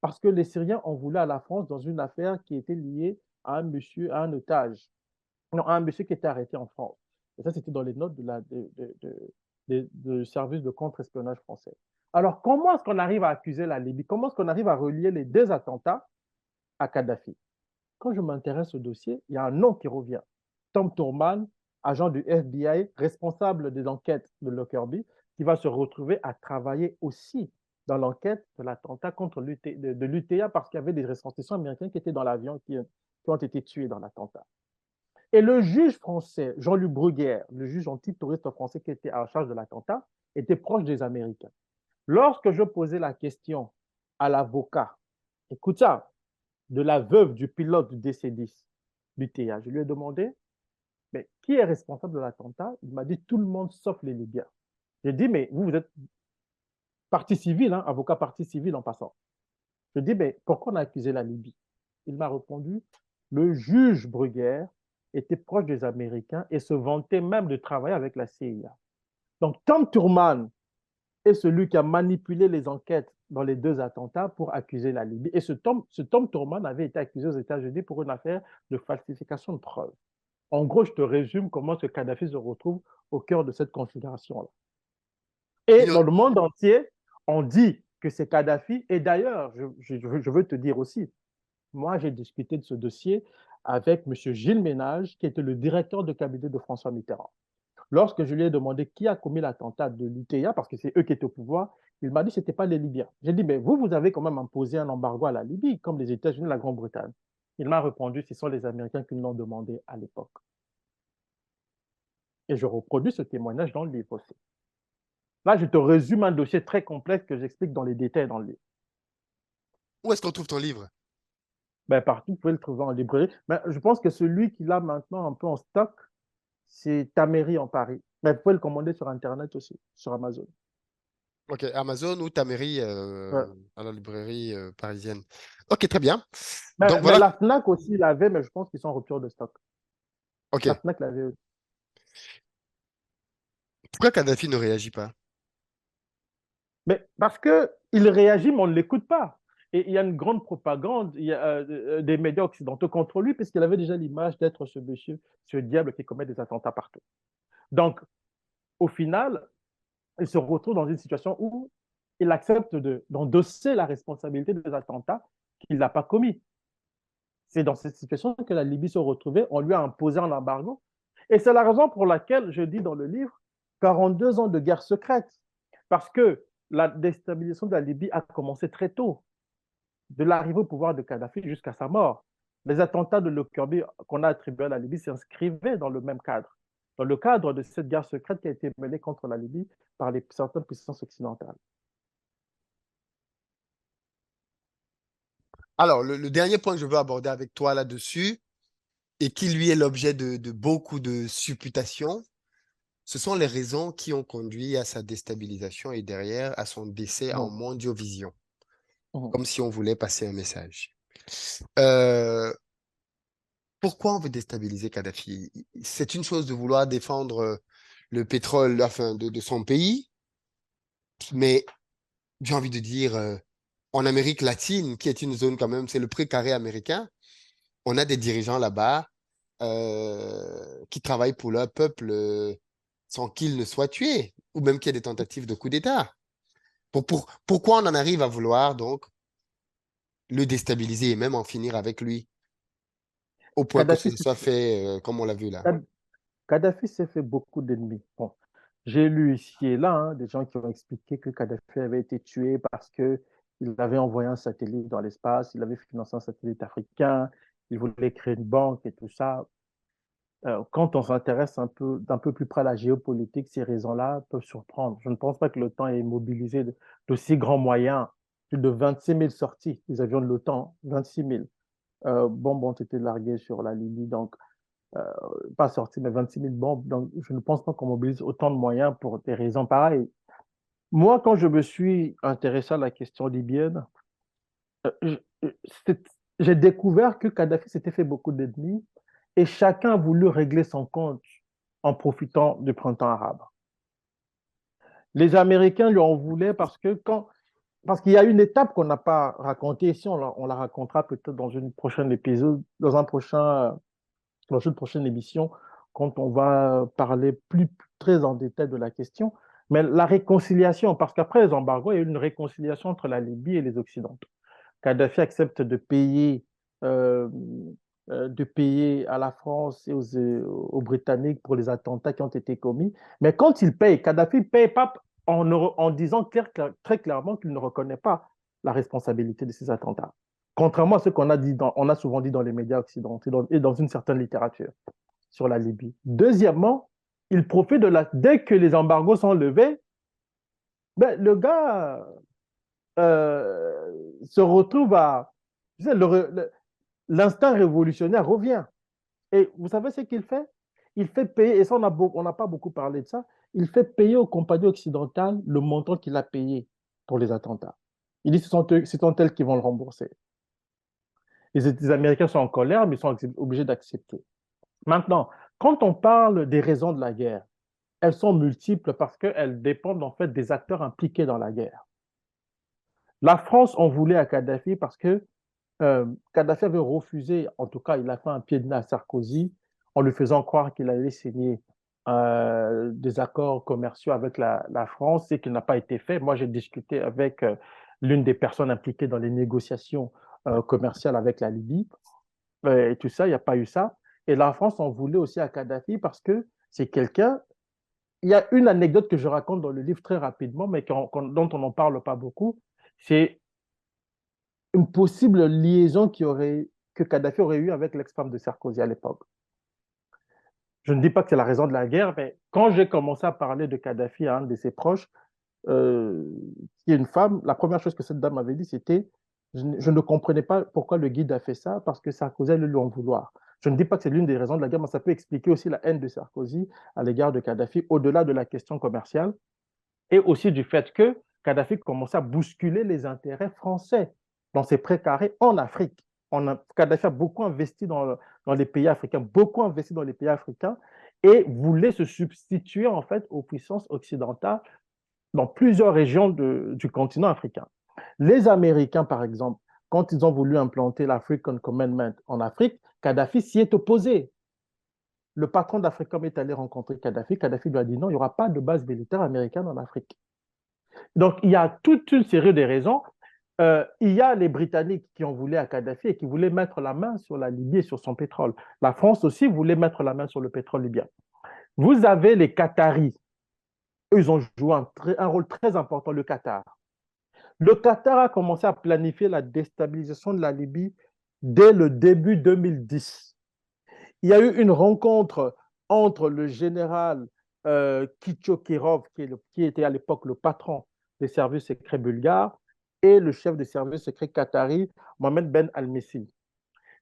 Parce que les Syriens ont voulu à la France dans une affaire qui était liée à un monsieur, à un otage, non, à un monsieur qui était arrêté en France. Et ça, c'était dans les notes de service de contre-espionnage français. Alors, comment est-ce qu'on arrive à accuser la Libye? Comment est-ce qu'on arrive à relier les deux attentats à Kadhafi? Quand je m'intéresse au dossier, il y a un nom qui revient. Tom Turman, agent du FBI, responsable des enquêtes de Lockerbie, qui va se retrouver à travailler aussi dans l'enquête de l'attentat contre de l'UTA parce qu'il y avait des ressortissants américains qui étaient dans l'avion qui ont été tués dans l'attentat. Et le juge français, Jean-Luc Bruguière, le juge antiterroriste français qui était en charge de l'attentat, était proche des Américains. Lorsque je posais la question à l'avocat, écoute ça, de la veuve du pilote du DC-10 du TA, je lui ai demandé, mais qui est responsable de l'attentat? Il m'a dit tout le monde sauf les Libyens. J'ai dit, mais vous êtes partie civile, hein, avocat partie civile en passant. Je dis, mais pourquoi on a accusé la Libye? Il m'a répondu, le juge Bruguière était proche des Américains et se vantait même de travailler avec la CIA. Donc, Tom Turman est celui qui a manipulé les enquêtes dans les deux attentats pour accuser la Libye. Et ce Tom Turman avait été accusé aux États-Unis pour une affaire de falsification de preuves. En gros, je te résume comment ce Kadhafi se retrouve au cœur de cette configuration-là. Et dans le monde entier, on dit que c'est Kadhafi. Et d'ailleurs, je veux te dire aussi, moi, j'ai discuté de ce dossier avec M. Gilles Ménage, qui était le directeur de cabinet de François Mitterrand. Lorsque je lui ai demandé qui a commis l'attentat de l'UTA, parce que c'est eux qui étaient au pouvoir, il m'a dit que ce n'était pas les Libyens. J'ai dit, mais vous avez quand même imposé un embargo à la Libye, comme les États-Unis et la Grande-Bretagne. Il m'a répondu, ce sont les Américains qui l'ont demandé à l'époque. Et je reproduis ce témoignage dans le livre aussi. Là, je te résume un dossier très complexe que j'explique dans les détails dans le livre. Où est-ce qu'on trouve ton livre? Ben, partout, vous pouvez le trouver en librairie. Mais je pense que celui qu'il a maintenant un peu en stock, c'est Taméry en Paris. Mais vous pouvez le commander sur Internet aussi, sur Amazon. Ok, Amazon ou ta mairie Ouais. à la librairie parisienne. Ok, très bien. Donc Mais voilà. la FNAC aussi l'avait, mais je pense qu'ils sont en rupture de stock. Ok. La FNAC l'avait aussi. Pourquoi Kadhafi ne réagit pas? Mais parce qu'il réagit, mais on ne l'écoute pas. Et il y a une grande propagande, il y a, des médias occidentaux contre lui, puisqu'il avait déjà l'image d'être ce monsieur, ce diable qui commet des attentats partout. Donc, au final, il se retrouve dans une situation où il accepte d'endosser la responsabilité des attentats qu'il n'a pas commis. C'est dans cette situation que la Libye se retrouvait. On lui a imposé un embargo. Et c'est la raison pour laquelle je dis dans le livre 42 ans de guerre secrète. Parce que la déstabilisation de la Libye a commencé très tôt, de l'arrivée au pouvoir de Kadhafi jusqu'à sa mort. Les attentats de Lockerbie qu'on a attribués à la Libye s'inscrivaient dans le même cadre, dans le cadre de cette guerre secrète qui a été menée contre la Libye par certaines puissances occidentales. Alors, le dernier point que je veux aborder avec toi là-dessus, et qui lui est l'objet de beaucoup de supputations, ce sont les raisons qui ont conduit à sa déstabilisation et derrière à son décès en Mmh. mondiovision, Mmh. comme si on voulait passer un message. Euh, Pourquoi on veut déstabiliser Kadhafi? C'est une chose de vouloir défendre le pétrole, enfin, de son pays, mais j'ai envie de dire, en Amérique latine, qui est une zone quand même, c'est le précaré américain, on a des dirigeants là-bas qui travaillent pour leur peuple sans qu'ils ne soient tués, ou même qu'il y ait des tentatives de coup d'État. Pourquoi on en arrive à vouloir donc le déstabiliser et même en finir avec lui, au point que Kadhafi, ce soit fait comme on l'a vu là? Kadhafi s'est fait beaucoup d'ennemis. Bon, j'ai lu ici et là des gens qui ont expliqué que Kadhafi avait été tué parce qu'il avait envoyé un satellite dans l'espace, il avait financé un satellite africain, il voulait créer une banque et tout ça. Quand on s'intéresse d'un peu plus près à la géopolitique, ces raisons-là peuvent surprendre. Je ne pense pas que l'OTAN ait mobilisé d'aussi grands moyens, plus de 26 000 sorties des avions de l'OTAN, 26 000 bombes ont été larguées sur la Libye, donc euh, pas sorties, mais 26 000 bombes. Donc, je ne pense pas qu'on mobilise autant de moyens pour des raisons pareilles. Moi, quand je me suis intéressé à la question libyenne, euh, c'est- j'ai découvert que Kadhafi s'était fait beaucoup d'ennemis et chacun a voulu régler son compte en profitant du printemps arabe. Les Américains lui en voulaient parce qu'il y a une étape qu'on n'a pas racontée ici, on la racontera peut-être dans une prochaine épisode, dans une prochaine émission, quand on va parler très en détail de la question. Mais la réconciliation, parce qu'après les embargos, il y a eu une réconciliation entre la Libye et les Occidentaux. Kadhafi accepte euh, de payer à la France et aux Britanniques pour les attentats qui ont été commis. Mais quand il paye, Kadhafi ne paye pas en disant très clairement qu'il ne reconnaît pas la responsabilité de ces attentats. Contrairement à ce qu'on a on a souvent dit dans les médias occidentaux et dans une certaine littérature sur la Libye. Deuxièmement, il profite dès que les embargos sont levés, ben, le gars se retrouve à. Tu sais, l'instinct révolutionnaire revient. Et vous savez ce qu'il fait? Il fait payer, et ça, on n'a pas beaucoup parlé de ça, il fait payer aux compagnies occidentales le montant qu'il a payé pour les attentats. Il dit que ce sont elles qui vont le rembourser. Les Américains sont en colère, mais ils sont obligés d'accepter. Maintenant, quand on parle des raisons de la guerre, elles sont multiples parce qu'elles dépendent en fait des acteurs impliqués dans la guerre. La France en voulait à Kadhafi parce que Kadhafi avait refusé, en tout cas, il a fait un pied de nez à Sarkozy en lui faisant croire qu'il allait signer des accords commerciaux avec la France et qu'il n'a pas été fait. Moi, j'ai discuté avec l'une des personnes impliquées dans les négociations commerciales avec la Libye et tout ça, il n'y a pas eu ça. Et la France en voulait aussi à Kadhafi parce que c'est quelqu'un. Il y a une anecdote que je raconte dans le livre très rapidement, mais dont on n'en parle pas beaucoup. C'est une possible liaison que Kadhafi aurait eue avec l'ex-femme de Sarkozy à l'époque. Je ne dis pas que c'est la raison de la guerre, mais quand j'ai commencé à parler de Kadhafi à un de ses proches, euh, qui est une femme, la première chose que cette dame m'avait dit, c'était je ne comprenais pas pourquoi le guide a fait ça, parce que Sarkozy allait lui en vouloir. Je ne dis pas que c'est l'une des raisons de la guerre, mais ça peut expliquer aussi la haine de Sarkozy à l'égard de Kadhafi, au-delà de la question commerciale, et aussi du fait que Kadhafi commençait à bousculer les intérêts français dans ses précarés en Afrique. Kadhafi a beaucoup investi dans les pays africains, beaucoup investi dans les pays africains, et voulait se substituer en fait aux puissances occidentales dans plusieurs régions du continent africain. Les Américains, par exemple, quand ils ont voulu implanter l'African Commandment en Afrique, Kadhafi s'y est opposé. Le patron d'Africom est allé rencontrer Kadhafi. Kadhafi lui a dit non, il n'y aura pas de base militaire américaine en Afrique. Donc, il y a toute une série de raisons. Il y a les Britanniques qui ont voulu à Kadhafi et qui voulaient mettre la main sur la Libye et sur son pétrole. La France aussi voulait mettre la main sur le pétrole libyen. Vous avez les Qataris. Eux, ils ont joué un rôle très important, le Qatar. Le Qatar a commencé à planifier la déstabilisation de la Libye dès le début 2010. Il y a eu une rencontre entre le général Kichokirov, qui était à l'époque le patron des services secrets bulgares, et le chef des services secrets qatari, Mohamed Ben Al-Messi.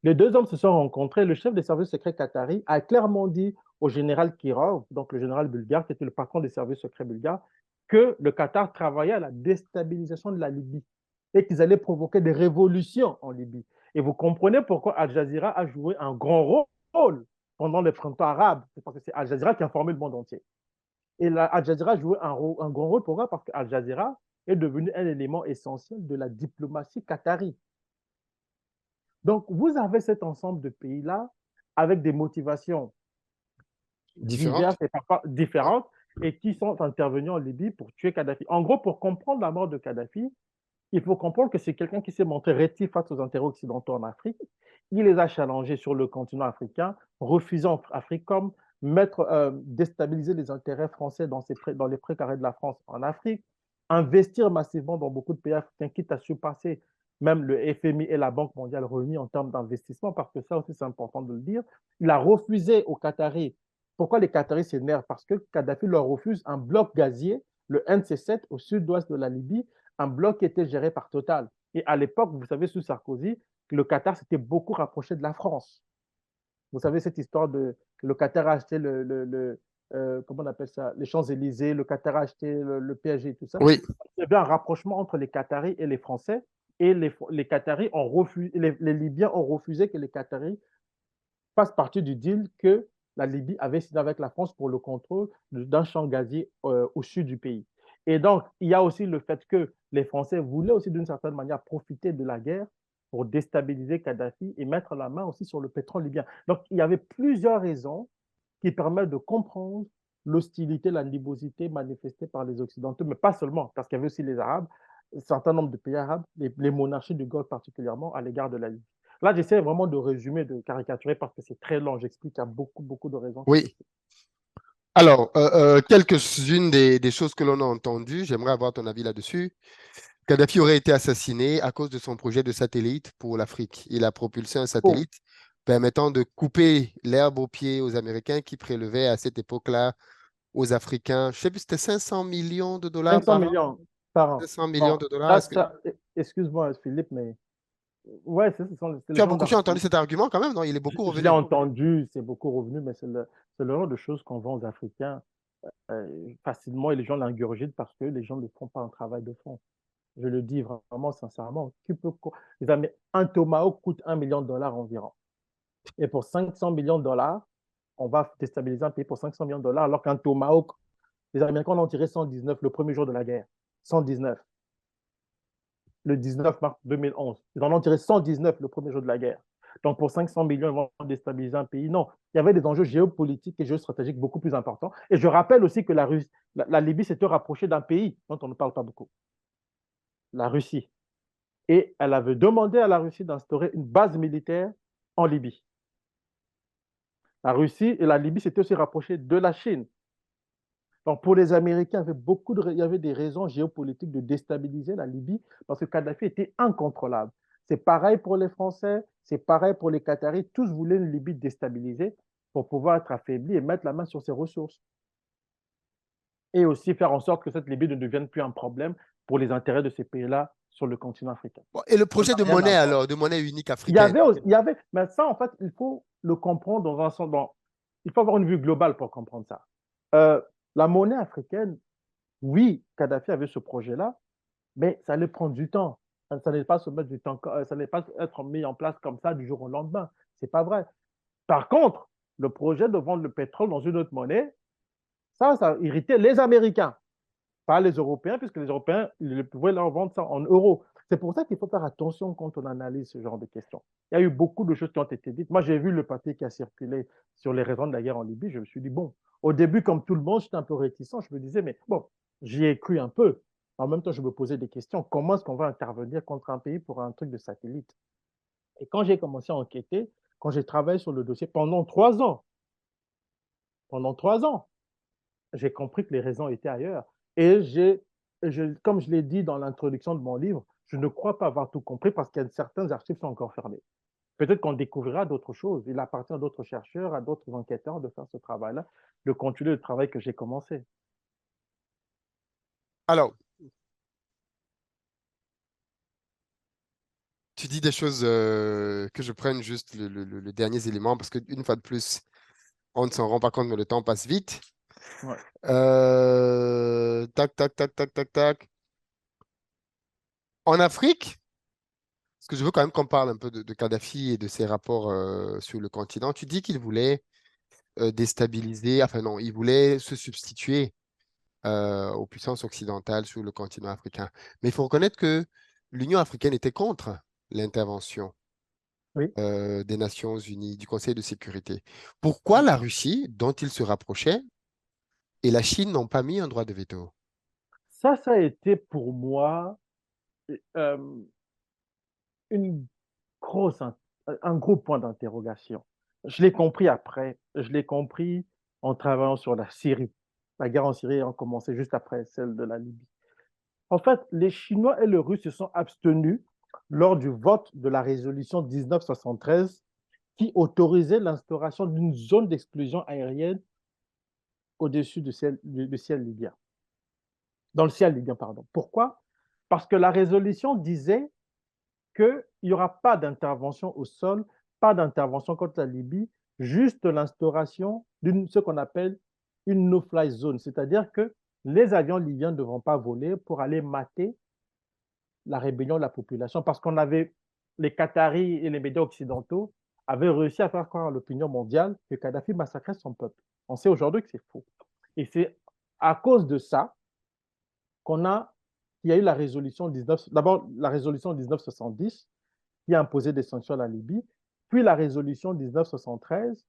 Les deux hommes se sont rencontrés. Le chef des services secrets qatari a clairement dit au général Kirov, donc le général bulgare, qui était le patron des services secrets bulgares, que le Qatar travaillait à la déstabilisation de la Libye et qu'ils allaient provoquer des révolutions en Libye. Et vous comprenez pourquoi Al Jazeera a joué un grand rôle pendant les printemps arabes. C'est parce que c'est Al Jazeera qui a informé le monde entier. Et Al Jazeera a joué un grand rôle. Pourquoi? Parce qu'Al Jazeera est devenu un élément essentiel de la diplomatie qatari. Donc, vous avez cet ensemble de pays-là avec des motivations diverses Différente. et parfois Ouais. différentes et qui sont intervenus en Libye pour tuer Kadhafi. En gros, pour comprendre la mort de Kadhafi, il faut comprendre que c'est quelqu'un qui s'est montré rétif face aux intérêts occidentaux en Afrique. Il les a challengés sur le continent africain, refusant Africom, déstabiliser les intérêts français dans les précarés de la France en Afrique, investir massivement dans beaucoup de pays africains, quitte à surpasser même le FMI et la Banque mondiale réunis en termes d'investissement, parce que ça aussi c'est important de le dire. Il a refusé aux Qataris. Pourquoi les Qataris s'énervent? Parce que Kadhafi leur refuse un bloc gazier, le NC7, au sud-ouest de la Libye, un bloc qui était géré par Total. Et à l'époque, vous savez, sous Sarkozy, le Qatar s'était beaucoup rapproché de la France. Vous savez, cette histoire de que le Qatar a acheté comment on appelle ça, les Champs-Élysées, le Qatar a acheté le PSG et tout ça. Oui, Il y avait un rapprochement entre les Qataris et les Français. Et les Qataris ont refusé, les Libyens ont refusé que les Qataris fassent partie du deal que la Libye avait signé avec la France pour le contrôle d'un champ gazier au sud du pays. Et donc, il y a aussi le fait que les Français voulaient aussi d'une certaine manière profiter de la guerre pour déstabiliser Kadhafi et mettre la main aussi sur le pétrole libyen. Donc, il y avait plusieurs raisons qui permettent de comprendre l'hostilité, l'animosité manifestée par les Occidentaux, mais pas seulement, parce qu'il y avait aussi les Arabes, un certain nombre de pays arabes, les monarchies du Golfe particulièrement, à l'égard de la Libye. Là, j'essaie vraiment de résumer, de caricaturer parce que c'est très long. J'explique qu'il y a beaucoup, beaucoup de raisons qui oui. s'expliquent. Alors, quelques-unes des choses que l'on a entendues, j'aimerais avoir ton avis là-dessus. Kadhafi aurait été assassiné à cause de son projet de satellite pour l'Afrique. Il a propulsé un Oh, satellite permettant de couper l'herbe aux pieds aux Américains qui prélevaient à cette époque-là aux Africains, je sais plus, c'était 500 millions de dollars 500 par an. millions par an. 500 millions Bon, de dollars. Est-ce que excuse-moi, Philippe, mais ouais, c'est tu le as genre beaucoup entendu d'arguments. cet argument quand même, non? Il est beaucoup Je l'ai revenu. entendu, c'est beaucoup revenu, mais c'est le genre de choses qu'on vend aux Africains facilement et les gens l'ingurgitent parce que les gens ne font pas un travail de fond. Je le dis vraiment sincèrement. Les Amé- Un tomahawk coûte 1 million de dollars environ. Et pour 500 millions de dollars, on va déstabiliser un pays pour 500 millions de dollars, alors qu'un tomahawk, les Américains en ont tiré 119 le premier jour de la guerre. 119. Le 19 mars 2011. Ils en ont tiré 119 le premier jour de la guerre. Donc pour 500 millions, ils vont déstabiliser un pays. Non, il y avait des enjeux géopolitiques et géostratégiques beaucoup plus importants. Et je rappelle aussi que la Libye s'était rapprochée d'un pays dont on ne parle pas beaucoup, la Russie. Et elle avait demandé à la Russie d'instaurer une base militaire en Libye. La Russie et la Libye s'étaient aussi rapprochées de la Chine. Donc pour les Américains, il y avait des raisons géopolitiques de déstabiliser la Libye parce que Kadhafi était incontrôlable. C'est pareil pour les Français, c'est pareil pour les Qataris. Tous voulaient une Libye déstabilisée pour pouvoir être affaiblie et mettre la main sur ses ressources. Et aussi faire en sorte que cette Libye ne devienne plus un problème pour les intérêts de ces pays-là sur le continent africain. Bon, et le Ça projet n'a de rien à monnaie voir. alors, de monnaie unique africaine? Mais ça, en fait, il faut le comprendre dans un sens. Bon, il faut avoir une vue globale pour comprendre ça. Euh, la monnaie africaine, oui, Kadhafi avait ce projet-là, mais ça allait prendre du temps. Ça n'est pas se mettre du temps, ça n'est pas être mis en place comme ça du jour au lendemain. C'est pas vrai. Par contre, le projet de vendre le pétrole dans une autre monnaie, ça irritait les Américains, pas les Européens, puisque les Européens, ils pouvaient leur vendre ça en euros. C'est pour ça qu'il faut faire attention quand on analyse ce genre de questions. Il y a eu beaucoup de choses qui ont été dites. Moi, j'ai vu le papier qui a circulé sur les raisons de la guerre en Libye. Je me suis dit, bon, au début, comme tout le monde, j'étais un peu réticent. Je me disais, mais bon, j'y ai cru un peu. En même temps, je me posais des questions. Comment est-ce qu'on va intervenir contre un pays pour un truc de satellite? Et quand j'ai commencé à enquêter, quand j'ai travaillé sur le dossier pendant 3 ans, j'ai compris que les raisons étaient ailleurs. Et comme je l'ai dit dans l'introduction de mon livre, je ne crois pas avoir tout compris parce que certains archives sont encore fermées. Peut-être qu'on découvrira d'autres choses. Il appartient à d'autres chercheurs, à d'autres enquêteurs de faire ce travail-là, de continuer le travail que j'ai commencé. Alors, tu dis des choses que je prenne juste le dernier élément parce qu'une fois de plus, on ne s'en rend pas compte, mais le temps passe vite. Ouais. Tac, tac, tac, tac, tac, tac. En Afrique, parce que je veux quand même qu'on parle un peu de Kadhafi et de ses rapports sur le continent. Tu dis qu'il voulait déstabiliser, enfin non, il voulait se substituer aux puissances occidentales sur le continent africain. Mais il faut reconnaître que l'Union africaine était contre l'intervention Oui. des Nations unies, du Conseil de sécurité. Pourquoi la Russie, dont il se rapprochait, et la Chine n'ont pas mis un droit de veto? Ça a été pour moi euh, une grosse, un gros point d'interrogation. Je l'ai compris après. Je l'ai compris en travaillant sur la Syrie. La guerre en Syrie a commencé juste après celle de la Libye. En fait, les Chinois et les Russes se sont abstenus lors du vote de la résolution 1973 qui autorisait l'instauration d'une zone d'exclusion aérienne au-dessus du ciel libyen. Dans le ciel libyen, pardon. Pourquoi? Parce que la résolution disait qu'il n'y aura pas d'intervention au sol, pas d'intervention contre la Libye, juste l'instauration d'une ce qu'on appelle une no-fly zone, c'est-à-dire que les avions libyens ne devront pas voler pour aller mater la rébellion de la population, parce qu'on avait, les Qataris et les médias occidentaux avaient réussi à faire croire à l'opinion mondiale que Kadhafi massacrait son peuple. On sait aujourd'hui que c'est faux. Et c'est à cause de ça qu'il y a eu la résolution 19, d'abord la résolution 1970 qui a imposé des sanctions à la Libye, puis la résolution 1973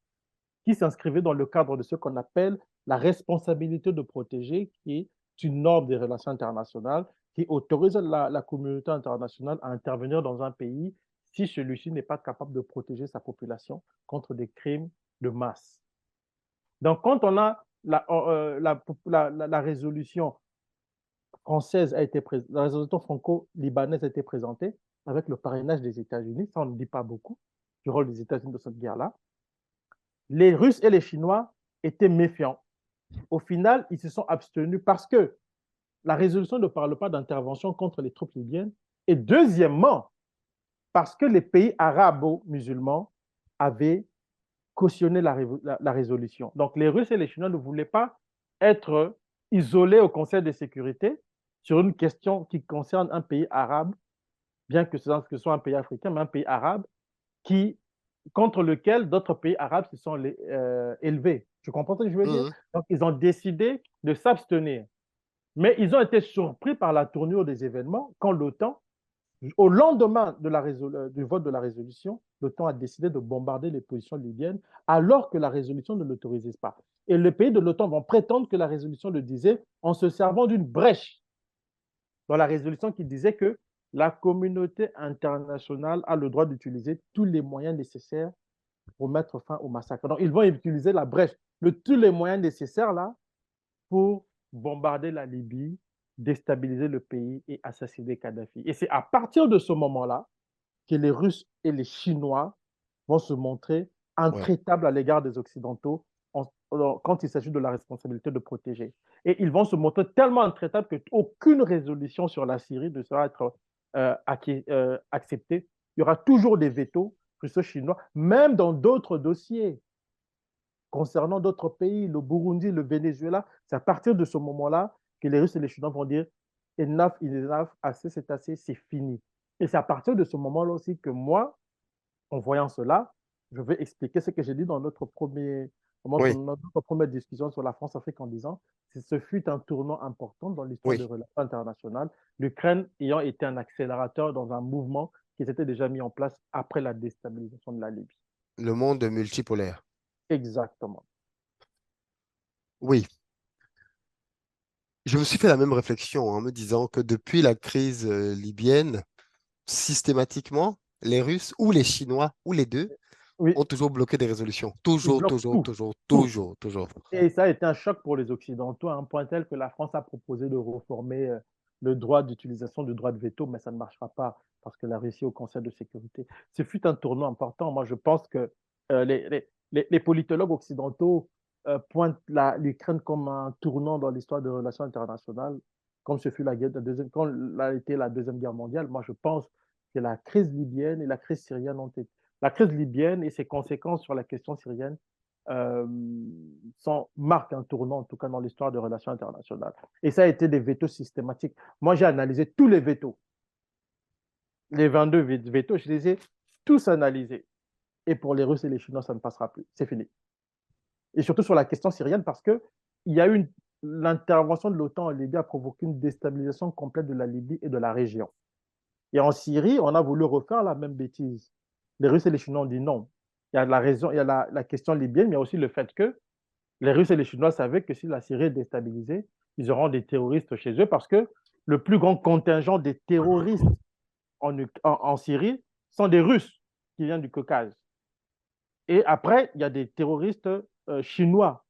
qui s'inscrivait dans le cadre de ce qu'on appelle la responsabilité de protéger, qui est une norme des relations internationales qui autorise la communauté internationale à intervenir dans un pays si celui-ci n'est pas capable de protéger sa population contre des crimes de masse. Donc, quand on a la résolution française a été la résolution franco-libanaise a été présentée avec le parrainage des États-Unis, ça on ne dit pas beaucoup du rôle des États-Unis dans cette guerre-là. Les Russes et les Chinois étaient méfiants. Au final, ils se sont abstenus parce que la résolution ne parle pas d'intervention contre les troupes libyennes. Et deuxièmement, parce que les pays arabo-musulmans avaient cautionné la résolution. Donc les Russes et les Chinois ne voulaient pas être isolés au Conseil de sécurité sur une question qui concerne un pays arabe, bien que ce soit un pays africain, mais un pays arabe, qui, contre lequel d'autres pays arabes se sont élevés. Tu comprends ce que je veux dire? Mhm. Donc, ils ont décidé de s'abstenir. Mais ils ont été surpris par la tournure des événements quand l'OTAN, au lendemain du vote de la résolution, l'OTAN a décidé de bombarder les positions libyennes alors que la résolution ne l'autorisait pas. Et les pays de l'OTAN vont prétendre que la résolution le disait en se servant d'une brèche dans la résolution qui disait que la communauté internationale a le droit d'utiliser tous les moyens nécessaires pour mettre fin au massacre. Donc, ils vont utiliser la brèche, tous les moyens nécessaires là pour bombarder la Libye, déstabiliser le pays et assassiner Kadhafi. Et c'est à partir de ce moment-là que les Russes et les Chinois vont se montrer Ouais. intraitables à l'égard des Occidentaux quand il s'agit de la responsabilité de protéger. Et ils vont se montrer tellement intraitables qu'aucune résolution sur la Syrie ne sera être acceptée. Il y aura toujours des vétos russo-chinois, même dans d'autres dossiers concernant d'autres pays, le Burundi, le Venezuela. C'est à partir de ce moment-là que les Russes et les Chinois vont dire enough is enough, assez c'est fini. Et c'est à partir de ce moment-là aussi que moi, en voyant cela, Je vais expliquer ce que j'ai dit dans Oui, notre première discussion sur la France-Afrique en disant que ce fut un tournant important dans l'histoire des oui. relations internationales, l'Ukraine ayant été un accélérateur dans un mouvement qui s'était déjà mis en place après la déstabilisation de la Libye. Le monde multipolaire. Exactement. Oui, je me suis fait la même réflexion en me disant que depuis la crise libyenne, systématiquement, les Russes ou les Chinois ou les deux Oui, ont toujours bloqué des résolutions. ils Toujours, bloquent toujours, tout, toujours, tout. toujours, toujours. Et ça a été un choc pour les Occidentaux, à un point tel que la France a proposé de reformer le droit d'utilisation du droit de veto, mais ça ne marchera pas parce que la Russie au Conseil de sécurité. Ce fut un tournant important. Moi, je pense que les politologues occidentaux pointent l'Ukraine comme un tournant dans l'histoire des relations internationales, comme ce fut quand a été la Deuxième Guerre mondiale. Moi, je pense que la crise libyenne et la crise syrienne ont été. La crise libyenne et ses conséquences sur la question syrienne euh, marque un tournant, en tout cas dans l'histoire des relations internationales. Et ça a été des vétos systématiques. Moi, j'ai analysé tous les vétos. Les 22 vétos, je les ai tous analysés. Et pour les Russes et les Chinois, ça ne passera plus. C'est fini. Et surtout sur la question syrienne, parce que il y a eu l'intervention de l'OTAN en Libye a provoqué une déstabilisation complète de la Libye et de la région. Et en Syrie, on a voulu refaire la même bêtise. Les Russes et les Chinois ont dit non. Il y a la raison, il y a la question libyenne, mais il y a aussi le fait que les Russes et les Chinois savaient que si la Syrie est déstabilisée, ils auront des terroristes chez eux parce que le plus grand contingent des terroristes en Syrie sont des Russes qui viennent du Caucase. Et après, il y a des terroristes chinois,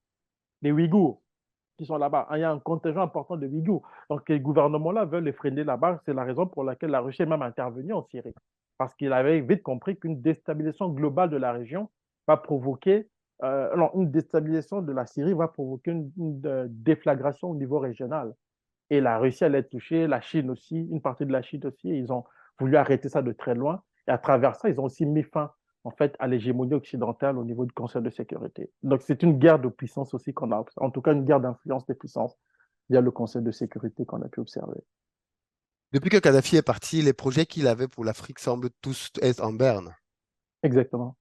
des Ouïghours, qui sont là-bas. Il y a un contingent important de Ouïghours. Donc, les gouvernements-là veulent les freiner là-bas. C'est la raison pour laquelle la Russie est même intervenue en Syrie. Parce qu'il avait vite compris qu'une déstabilisation globale de la région va provoquer, non, une déstabilisation de la Syrie va provoquer une déflagration au niveau régional. Et la Russie allait toucher, la Chine aussi, une partie de la Chine aussi. Ils ont voulu arrêter ça de très loin. Et à travers ça, ils ont aussi mis fin en fait, à l'hégémonie occidentale au niveau du Conseil de sécurité. Donc, c'est une guerre de puissance aussi qu'on a, en tout cas une guerre d'influence des puissances via le Conseil de sécurité qu'on a pu observer. Depuis que Kadhafi est parti, les projets qu'il avait pour l'Afrique semblent tous être en berne. Exactement.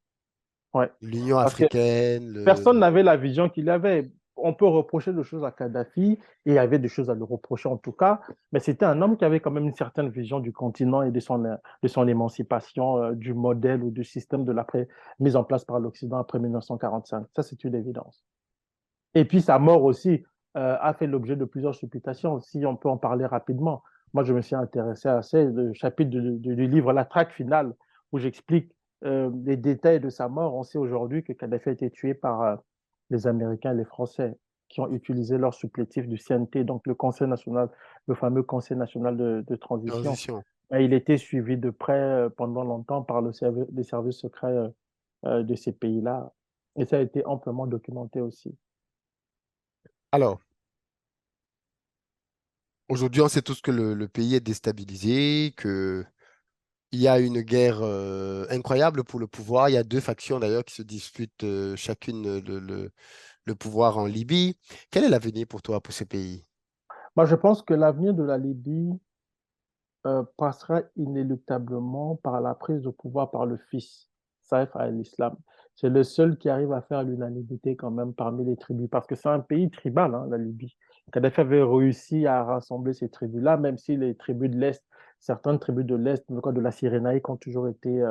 Ouais. L'Union Parce que africaine, personne n'avait la vision qu'il avait. On peut reprocher des choses à Kadhafi, et il y avait des choses à le reprocher en tout cas, mais c'était un homme qui avait quand même une certaine vision du continent et de son émancipation, du modèle ou du système de l'après mis en place par l'Occident après 1945. Ça, c'est une évidence. Et puis sa mort aussi a fait l'objet de plusieurs supputations, si on peut en parler rapidement. Moi, je me suis intéressé à ce chapitre du livre La traque finale, où j'explique les détails de sa mort. On sait aujourd'hui que Kadhafi a été tué par les Américains et les Français qui ont utilisé leur supplétif du CNT, donc le Conseil national, le fameux Conseil national de transition. transition. Et il était suivi de près pendant longtemps par les services secrets de ces pays-là. Et ça a été amplement documenté aussi. Alors, aujourd'hui, on sait tous que le pays est déstabilisé, que il y a une guerre incroyable pour le pouvoir. Il y a deux factions d'ailleurs qui se disputent chacune le pouvoir en Libye. Quel est l'avenir pour toi, pour ce pays? Moi, je pense que l'avenir de la Libye passera inéluctablement par la prise de pouvoir par le fils, Saïf al-Islam. C'est le seul qui arrive à faire l'unanimité quand même parmi les tribus, parce que c'est un pays tribal, hein, la Libye. Kadhafi avait réussi à rassembler ces tribus-là, même si les tribus de l'Est, certaines tribus de l'Est, de la Cyrénaïque, ont toujours été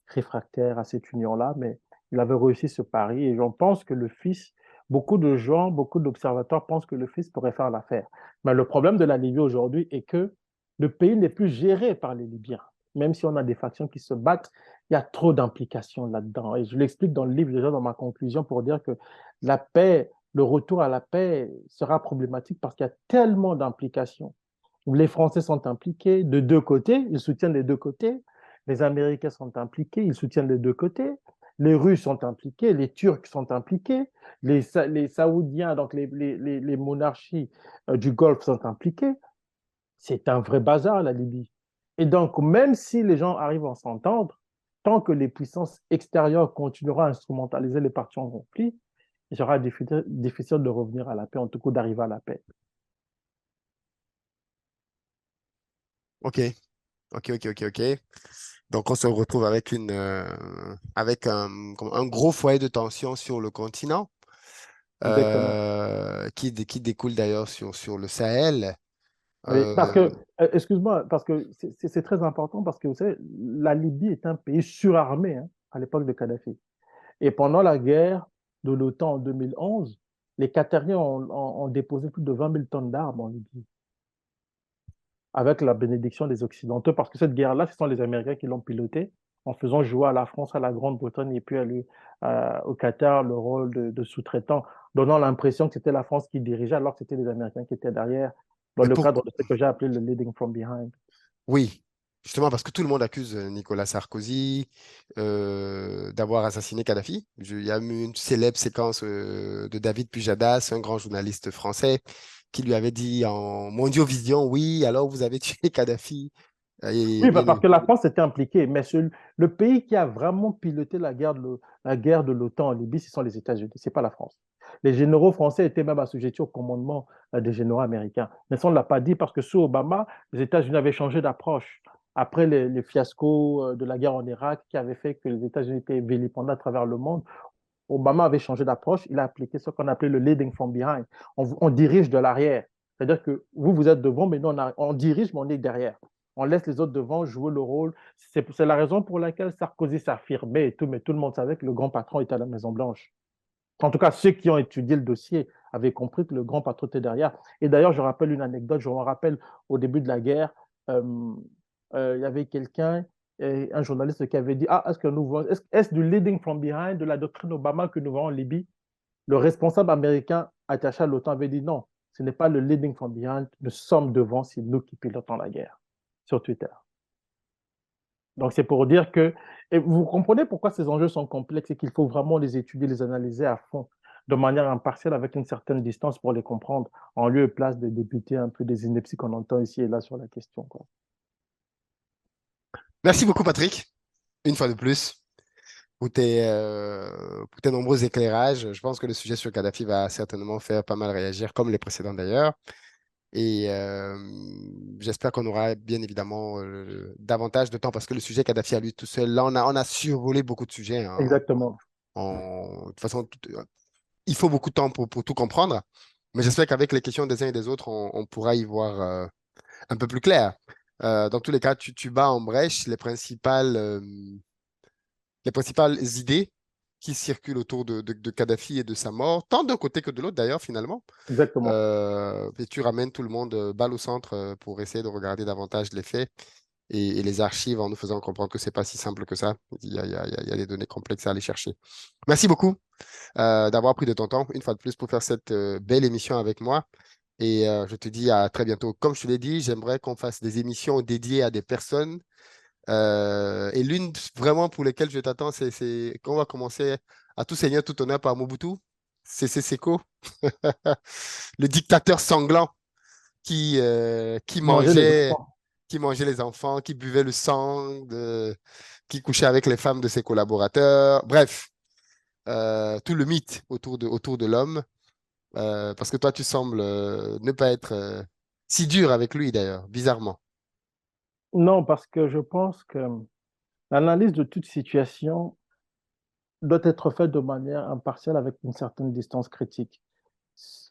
réfractaires à cette union-là, mais il avait réussi ce pari, et j'en pense que le fils, beaucoup de gens, beaucoup d'observateurs pensent que le fils pourrait faire l'affaire. Mais le problème de la Libye aujourd'hui est que le pays n'est plus géré par les Libyens. Même si on a des factions qui se battent, il y a trop d'implications là-dedans. Et je l'explique dans le livre déjà dans ma conclusion pour dire que la paix, le retour à la paix sera problématique parce qu'il y a tellement d'implications. Les Français sont impliqués de deux côtés, ils soutiennent les deux côtés. Les Américains sont impliqués, ils soutiennent les deux côtés. Les Russes sont impliqués, les Turcs sont impliqués, les Saoudiens, donc les monarchies du Golfe sont impliquées. C'est un vrai bazar, la Libye. Et donc, même si les gens arrivent à s'entendre, tant que les puissances extérieures continueront à instrumentaliser les parties en conflit, il sera difficile de revenir à la paix, en tout cas d'arriver à la paix. OK. Ok, ok, ok, ok. Donc, on se retrouve avec avec un gros foyer de tension sur le continent, Exactement. qui découle d'ailleurs sur le Sahel. Oui, parce Euh, que, excuse-moi, parce que c'est très important, parce que vous savez, la Libye est un pays surarmé, hein, à l'époque de Kadhafi. Et pendant la guerre de l'OTAN en 2011, les Qatariens ont déposé plus de 20 000 tonnes d'armes en Libye, avec la bénédiction des Occidentaux, parce que cette guerre-là, ce sont les Américains qui l'ont pilotée, en faisant jouer à la France, à la Grande-Bretagne et puis au Qatar le rôle de sous-traitant, donnant l'impression que c'était la France qui dirigeait alors que c'était les Américains qui étaient derrière, dans mais le pour, cadre de ce que j'ai appelé le leading from behind. oui, justement parce que tout le monde accuse Nicolas Sarkozy d'avoir assassiné Kadhafi. Il y a eu une célèbre séquence de David Pujadas, un grand journaliste français, qui lui avait dit en Mondiovision, oui, alors vous avez tué Kadhafi. Et Oui, bien, parce que la France était impliquée, mais le pays qui a vraiment piloté la guerre de l'OTAN en Libye, ce sont les États-Unis, ce n'est pas la France. Les généraux français étaient même assujettis au commandement des généraux américains. Mais ça, on ne l'a pas dit parce que sous Obama, les États-Unis avaient changé d'approche. Après les fiascos de la guerre en Irak qui avaient fait que les États-Unis étaient vilipendés à travers le monde, Obama avait changé d'approche. Il a appliqué ce qu'on appelait le leading from behind. On dirige de l'arrière. C'est-à-dire que vous êtes devant, mais nous, on dirige, mais on est derrière. On laisse les autres devant jouer le rôle. C'est la raison pour laquelle Sarkozy s'affirmait et tout, mais tout le monde savait que le grand patron était à la Maison-Blanche. En tout cas, ceux qui ont étudié le dossier avaient compris que le grand patron était derrière. Et d'ailleurs, je rappelle une anecdote, je me rappelle au début de la guerre, euh, il y avait quelqu'un, un journaliste qui avait dit, ah, est-ce du leading from behind, de la doctrine Obama que nous voyons en Libye? Le responsable américain attaché à l'OTAN avait dit non, ce n'est pas le leading from behind, nous sommes devant, c'est nous qui pilotons la guerre, sur Twitter. Donc c'est pour dire que, et vous comprenez pourquoi ces enjeux sont complexes et qu'il faut vraiment les étudier, les analyser à fond, de manière impartiale, avec une certaine distance pour les comprendre, en lieu et place de débuter un peu des inepties qu'on entend ici et là sur la question, quoi. merci beaucoup, Patrick, une fois de plus, pour tes nombreux éclairages. Je pense que le sujet sur Kadhafi va certainement faire pas mal réagir, comme les précédents d'ailleurs. Et j'espère qu'on aura bien évidemment davantage de temps parce que le sujet Kadhafi à lui tout seul, là, on a survolé beaucoup de sujets, hein. Exactement. De toute façon, il faut beaucoup de temps pour tout comprendre. Mais j'espère qu'avec les questions des uns et des autres, on pourra y voir un peu plus clair. Dans tous les cas, tu bats en brèche les principales idées qui circulent autour de Kadhafi et de sa mort, tant d'un côté que de l'autre d'ailleurs, finalement. Exactement. Et tu ramènes tout le monde balle au centre pour essayer de regarder davantage les faits et les archives en nous faisant comprendre que c'est pas si simple que ça. Il y a des données complexes à aller chercher. Merci beaucoup d'avoir pris de ton temps, une fois de plus, pour faire cette belle émission avec moi. Et je te dis à très bientôt. Comme je te l'ai dit, j'aimerais qu'on fasse des émissions dédiées à des personnes. Et l'une vraiment pour lesquelles je t'attends, c'est qu'on va commencer à tout seigneur, tout honneur par Mobutu. C'est Seko, le dictateur sanglant qui Manger les mangeait, enfants. qui mangeait les enfants, qui buvait le sang, qui couchait avec les femmes de ses collaborateurs. Bref, tout le mythe autour de l'homme. Parce que toi, tu sembles ne pas être si dur avec lui, d'ailleurs, bizarrement. Non, parce que je pense que l'analyse de toute situation doit être faite de manière impartiale avec une certaine distance critique.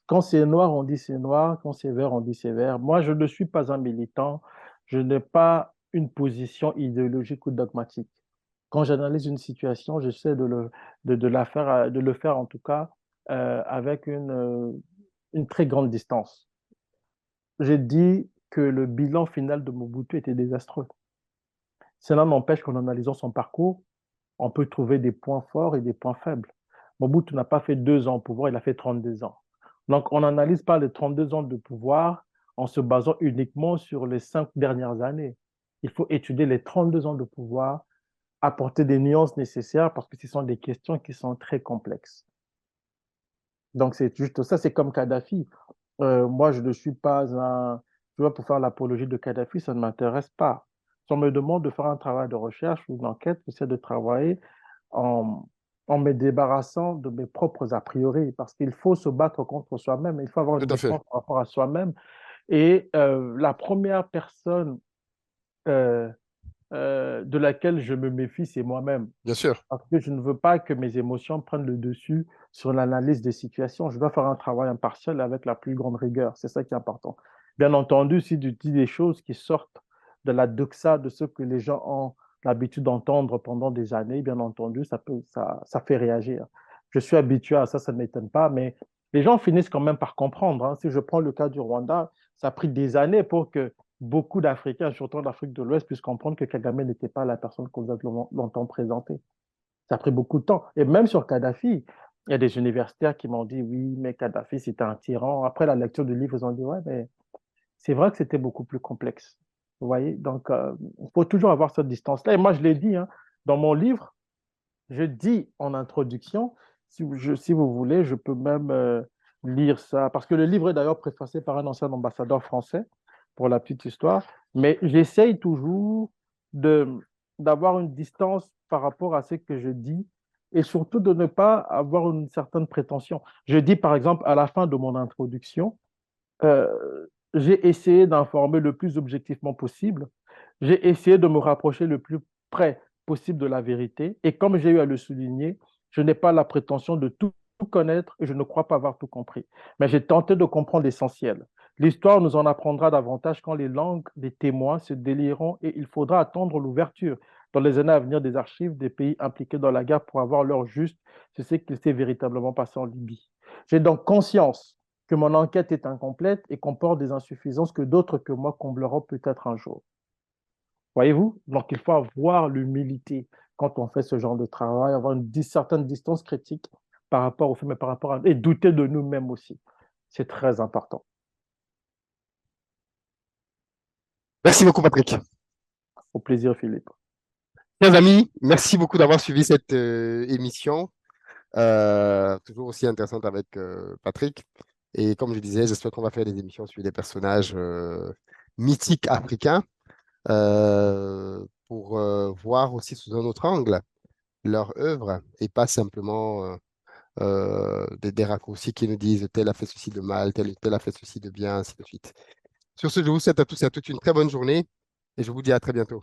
Quand c'est noir, on dit c'est noir. Quand c'est vert, on dit c'est vert. Moi, je ne suis pas un militant. Je n'ai pas une position idéologique ou dogmatique. Quand j'analyse une situation, j'essaie de le faire en tout cas avec une très grande distance. J'ai dit que le bilan final de Mobutu était désastreux. Cela n'empêche qu'en analysant son parcours, on peut trouver des points forts et des points faibles. Mobutu n'a pas fait 2 ans au pouvoir, il a fait 32 ans. Donc, on n'analyse pas les 32 ans de pouvoir en se basant uniquement sur les 5 dernières années. Il faut étudier les 32 ans de pouvoir, apporter des nuances nécessaires parce que ce sont des questions qui sont très complexes. Donc, c'est juste ça, c'est comme Kadhafi. Moi, je ne suis pas un... Tu vois, pour faire l'apologie de Kadhafi, ça ne m'intéresse pas. Si on me demande de faire un travail de recherche ou une enquête, j'essaie de travailler en, en me débarrassant de mes propres a priori, parce qu'il faut se battre contre soi-même, il faut avoir Tout une à fait. défense par rapport à soi-même. Et la première personne euh, de laquelle je me méfie, c'est moi-même. Bien sûr. Parce que je ne veux pas que mes émotions prennent le dessus sur l'analyse des situations. Je dois faire un travail impartial avec la plus grande rigueur. C'est ça qui est important. Bien entendu, si tu dis des choses qui sortent de la doxa de ce que les gens ont l'habitude d'entendre pendant des années, bien entendu, ça fait réagir. Je suis habitué à ça, ça ne m'étonne pas, mais les gens finissent quand même par comprendre, hein. Si je prends le cas du Rwanda, ça a pris des années pour que beaucoup d'Africains, surtout d'Afrique de l'Ouest, puissent comprendre que Kagame n'était pas la personne qu'on vous a longtemps présentée. Ça a pris beaucoup de temps. Et même sur Kadhafi, il y a des universitaires qui m'ont dit, oui, mais Kadhafi, c'était un tyran. Après la lecture du livre, ils ont dit, ouais, mais c'est vrai que c'était beaucoup plus complexe. Vous voyez? Donc, il faut toujours avoir cette distance-là. Et moi, je l'ai dit, hein, dans mon livre, je dis en introduction, si vous voulez, je peux même lire ça, parce que le livre est d'ailleurs préfacé par un ancien ambassadeur français, pour la petite histoire, mais j'essaye toujours de, d'avoir une distance par rapport à ce que je dis et surtout de ne pas avoir une certaine prétention. Je dis par exemple à la fin de mon introduction, j'ai essayé d'informer le plus objectivement possible. J'ai essayé de me rapprocher le plus près possible de la vérité. Et comme j'ai eu à le souligner, je n'ai pas la prétention de tout connaître et je ne crois pas avoir tout compris. Mais j'ai tenté de comprendre l'essentiel. L'histoire nous en apprendra davantage quand les langues des témoins se délieront et il faudra attendre l'ouverture dans les années à venir des archives des pays impliqués dans la guerre pour avoir l'heure juste sur ce qu'il s'est véritablement passé en Libye. J'ai donc conscience que mon enquête est incomplète et comporte des insuffisances que d'autres que moi combleront peut-être un jour. Voyez-vous? Donc, il faut avoir l'humilité quand on fait ce genre de travail, avoir une certaine distance critique par rapport au fait, mais par rapport à... et douter de nous-mêmes aussi. C'est très important. Merci beaucoup, Patrick. Au plaisir, Philippe. Chers amis, merci beaucoup d'avoir suivi cette émission, toujours aussi intéressante avec Patrick. Et comme je disais, j'espère qu'on va faire des émissions sur des personnages mythiques africains pour voir aussi sous un autre angle leur œuvre et pas simplement des raccourcis qui nous disent tel a fait ceci de mal, tel a fait ceci de bien, ainsi de suite. Sur ce, je vous souhaite à tous et à toutes une très bonne journée et je vous dis à très bientôt.